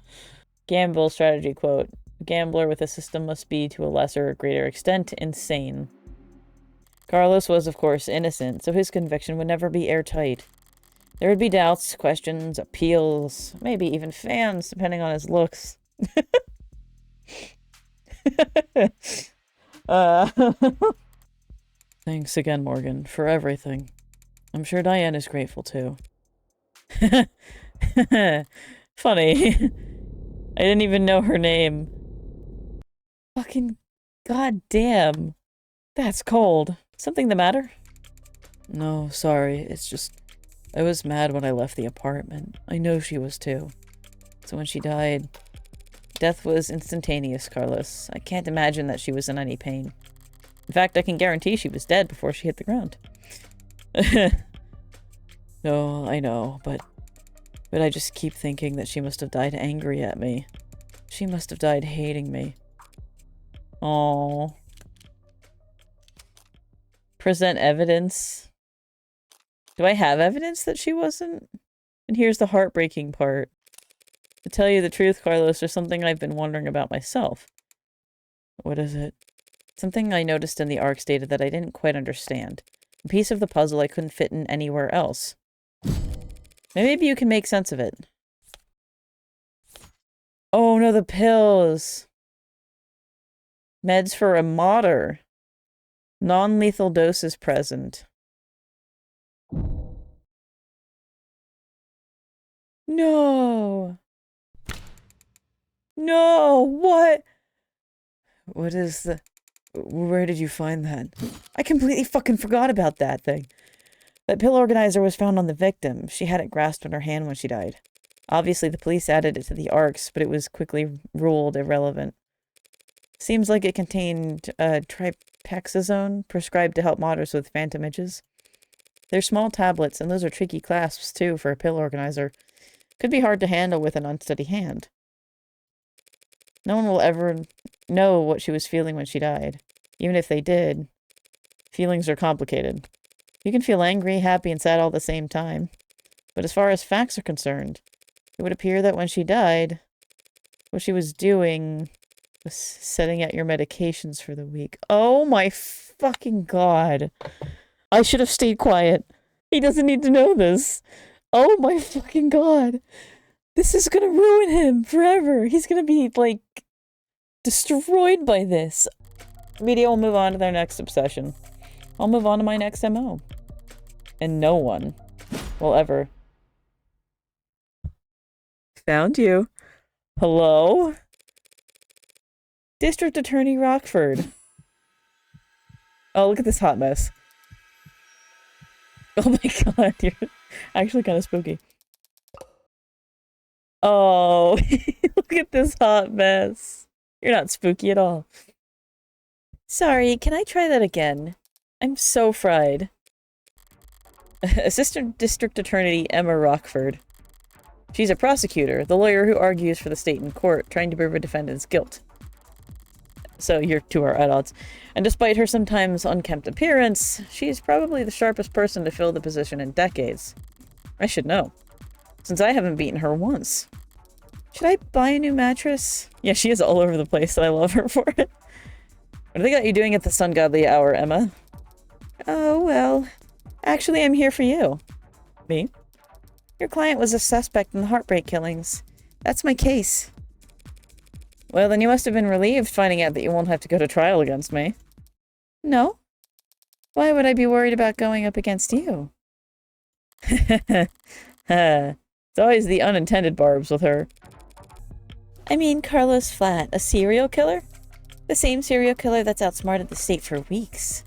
Gamble strategy quote. A gambler with a system must be, to a lesser or greater extent, insane. Carlos was, of course, innocent, so his conviction would never be airtight. There would be doubts, questions, appeals, maybe even fans, depending on his looks. Thanks again, Morgan, for everything. I'm sure Diane is grateful, too. Funny. I didn't even know her name. Fucking goddamn. That's cold. Something the matter? No, sorry. It's just... I was mad when I left the apartment. I know she was too. So when she died... Death was instantaneous, Carlos. I can't imagine that she was in any pain. In fact, I can guarantee she was dead before she hit the ground. No, I know, but I just keep thinking that she must have died angry at me. She must have died hating me. Aww. Present evidence. Do I have evidence that she wasn't? And here's the heartbreaking part. To tell you the truth, Carlos, there's something I've been wondering about myself. What is it? Something I noticed in the ARC's data that I didn't quite understand. A piece of the puzzle I couldn't fit in anywhere else. Maybe you can make sense of it. Oh no, the pills! Meds for a modder. Non-lethal doses present. No! No! What? What is the... Where did you find that? I completely fucking forgot about that thing. That pill organizer was found on the victim. She had it grasped in her hand when she died. Obviously, the police added it to the ARCs, but it was quickly ruled irrelevant. Seems like it contained tripexazone, prescribed to help modders with phantom itches. They're small tablets, and those are tricky clasps, too, for a pill organizer. Could be hard to handle with an unsteady hand. No one will ever know what she was feeling when she died. Even if they did, feelings are complicated. You can feel angry, happy, and sad all at the same time. But as far as facts are concerned, it would appear that when she died, what she was doing was setting out your medications for the week. Oh my fucking god. I should have stayed quiet. He doesn't need to know this. Oh my fucking god. This is gonna ruin him forever. He's gonna be, like, destroyed by this. Media will move on to their next obsession. I'll move on to my next MO. And no one will ever... Found you. Hello? District Attorney Rockford. Oh, look at this hot mess. Oh my god, you're actually kind of spooky. Oh, look at this hot mess. You're not spooky at all. Sorry, can I try that again? I'm so fried. Assistant District Attorney Emma Rockford. She's a prosecutor, the lawyer who argues for the state in court, trying to prove a defendant's guilt. So you're two are at odds. And despite her sometimes unkempt appearance, she's probably the sharpest person to fill the position in decades. I should know, since I haven't beaten her once. Should I buy a new mattress? Yeah, she is all over the place, and I love her for it. What do they got you doing at this ungodly hour, Emma? Oh, well, actually I'm here for you. Me? Your client was a suspect in the Heartbreak killings. That's my case. Well, then you must have been relieved finding out that you won't have to go to trial against me. No? Why would I be worried about going up against you? It's always the unintended barbs with her. I mean, Carlos Flat, a serial killer? The same serial killer that's outsmarted the state for weeks.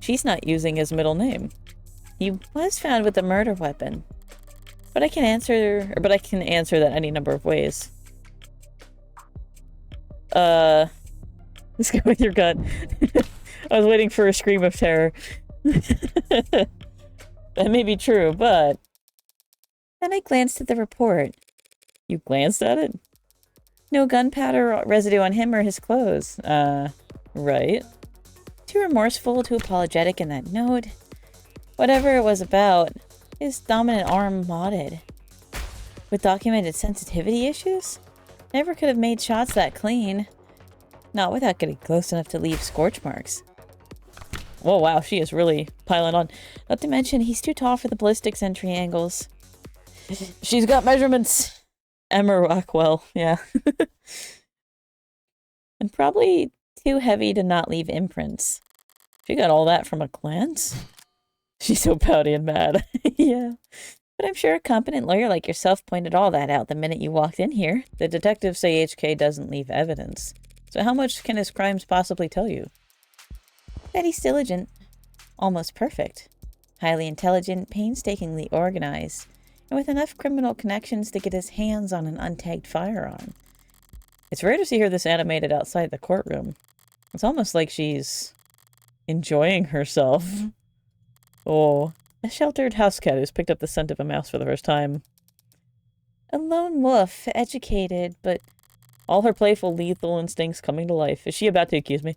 She's not using his middle name. He was found with a murder weapon. But I can answer that any number of ways. Let's go with your gut. I was waiting for a scream of terror. That may be true, but... Then I glanced at the report. You glanced at it? No gunpowder residue on him or his clothes. Right. Too remorseful, too apologetic in that note. Whatever it was about, his dominant arm modded. With documented sensitivity issues? Never could have made shots that clean. Not without getting close enough to leave scorch marks. Oh wow, she is really piling on. Not to mention, he's too tall for the ballistics entry angles. She's got measurements. Emma Rockwell, yeah. And probably too heavy to not leave imprints. She got all that from a glance? She's so pouty and mad. Yeah. But I'm sure a competent lawyer like yourself pointed all that out the minute you walked in here. The detectives say HK doesn't leave evidence. So how much can his crimes possibly tell you? That he's diligent. Almost perfect. Highly intelligent, painstakingly organized, and with enough criminal connections to get his hands on an untagged firearm. It's rare to see her this animated outside the courtroom. It's almost like she's enjoying herself. Oh, a sheltered house cat who's picked up the scent of a mouse for the first time. A lone wolf, educated, but all her playful, lethal instincts coming to life. Is she about to accuse me?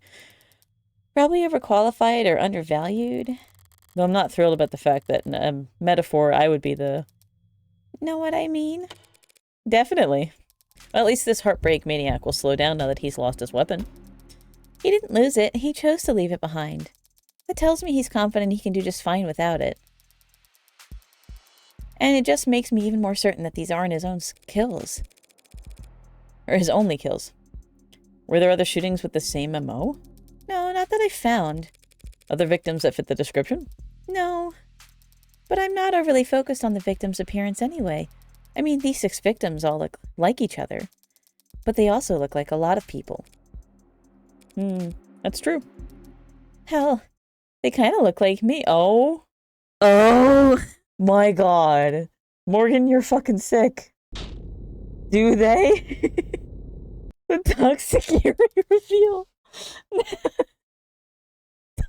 Probably overqualified or undervalued. Though I'm not thrilled about the fact that in a metaphor, I would be the... Know what I mean? Definitely. Well, at least this heartbreak maniac will slow down now that he's lost his weapon. He didn't lose it. He chose to leave it behind. That tells me he's confident he can do just fine without it. And it just makes me even more certain that these aren't his own kills. Or his only kills. Were there other shootings with the same MO? No, not that I found. Other victims that fit the description? No. But I'm not overly focused on the victim's appearance anyway. I mean, these 6 victims all look like each other, but they also look like a lot of people. That's true. Hell, they kind of look like me. Oh. Oh my god. Morgan, you're fucking sick. Do they? The toxic Curie reveal.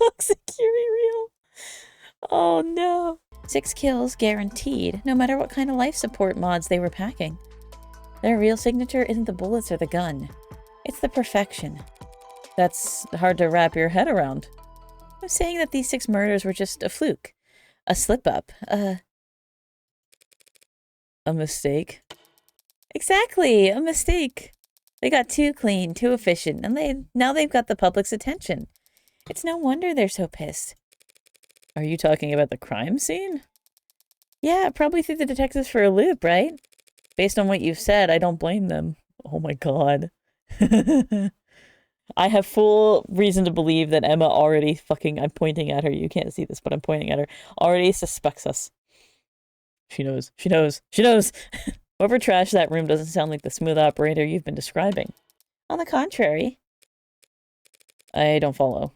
Toxic Curie reveal. Oh no. 6 kills guaranteed, no matter what kind of life support mods they were packing. Their real signature isn't the bullets or the gun. It's the perfection. That's hard to wrap your head around. I'm saying that these 6 murders were just a fluke. A slip-up. A mistake. Exactly, a mistake. They got too clean, too efficient, and now they've got the public's attention. It's no wonder they're so pissed. Are you talking about the crime scene? Yeah, probably threw the detectives for a loop, right? Based on what you've said, I don't blame them. Oh my god. I have full reason to believe that Emma already fucking, I'm pointing at her, you can't see this, but I'm pointing at her, already suspects us. She knows. She knows. She knows! Whoever trashed that room doesn't sound like the smooth operator you've been describing. On the contrary. I don't follow.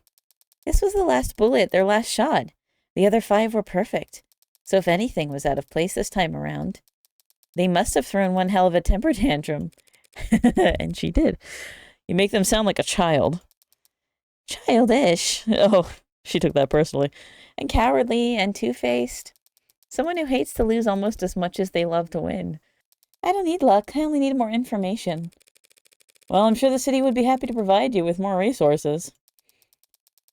This was the last bullet, their last shot. The other 5 were perfect. So if anything was out of place this time around, they must have thrown one hell of a temper tantrum. And she did. You make them sound like a child. Childish. Oh, she took that personally. And cowardly and two-faced. Someone who hates to lose almost as much as they love to win. I don't need luck. I only need more information. Well, I'm sure the city would be happy to provide you with more resources.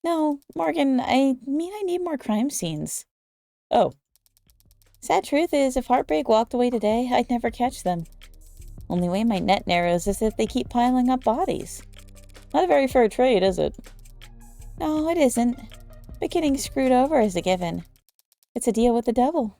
No, Morgan, I mean I need more crime scenes. Oh. Sad truth is, if Heartbreak walked away today, I'd never catch them. Only way my net narrows is if they keep piling up bodies. Not a very fair trade, is it? No, it isn't. But getting screwed over is a given. It's a deal with the devil.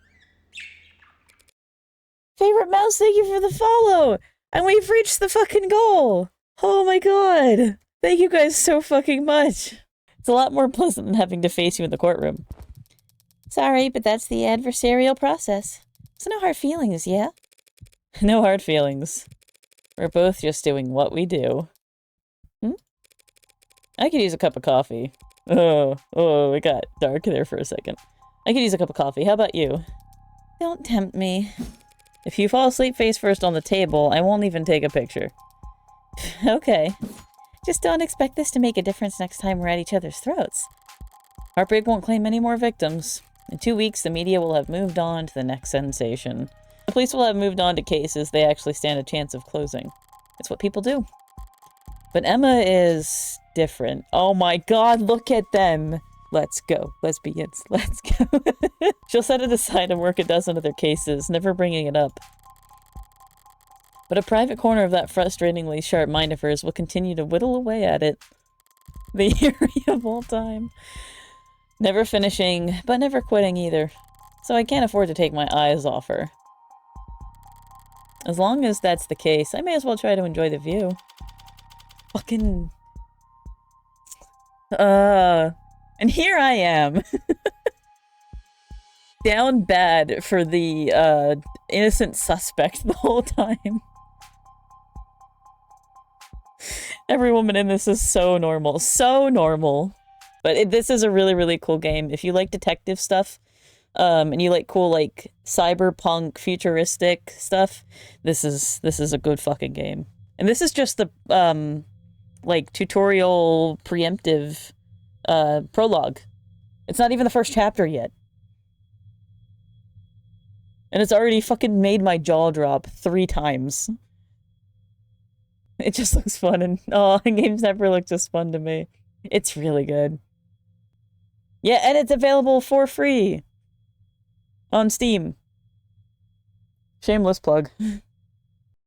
Favorite Mouse, thank you for the follow! And we've reached the fucking goal! Oh my god! Thank you guys so fucking much! It's a lot more pleasant than having to face you in the courtroom. Sorry, but that's the adversarial process. So no hard feelings, yeah? No hard feelings. We're both just doing what we do. I could use a cup of coffee. Oh, it got dark there for a second. I could use a cup of coffee. How about you? Don't tempt me. If you fall asleep face first on the table, I won't even take a picture. Okay. Just don't expect this to make a difference next time we're at each other's throats. Heartbreak won't claim any more victims. In 2 weeks, the media will have moved on to the next sensation. The police will have moved on to cases they actually stand a chance of closing. It's what people do. But Emma is different. Oh my god, look at them! Let's go. Lesbians. Let's go. She'll set it aside and work a dozen other cases, never bringing it up. But a private corner of that frustratingly sharp mind of hers will continue to whittle away at it. The eerie of all time. Never finishing, but never quitting either. So I can't afford to take my eyes off her. As long as that's the case, I may as well try to enjoy the view. Fucking... And here I am. Down bad for the, innocent suspect the whole time. Every woman in this is so normal. So normal. But this is a really, really cool game. If you like detective stuff, and you like cool, like, cyberpunk, futuristic stuff, this is a good fucking game. And this is just the, like, tutorial preemptive, prologue. It's not even the first chapter yet. And it's already fucking made my jaw drop 3 times. It just looks fun, and oh, games never look just fun to me. It's really good. Yeah, and it's available for free on Steam. Shameless plug.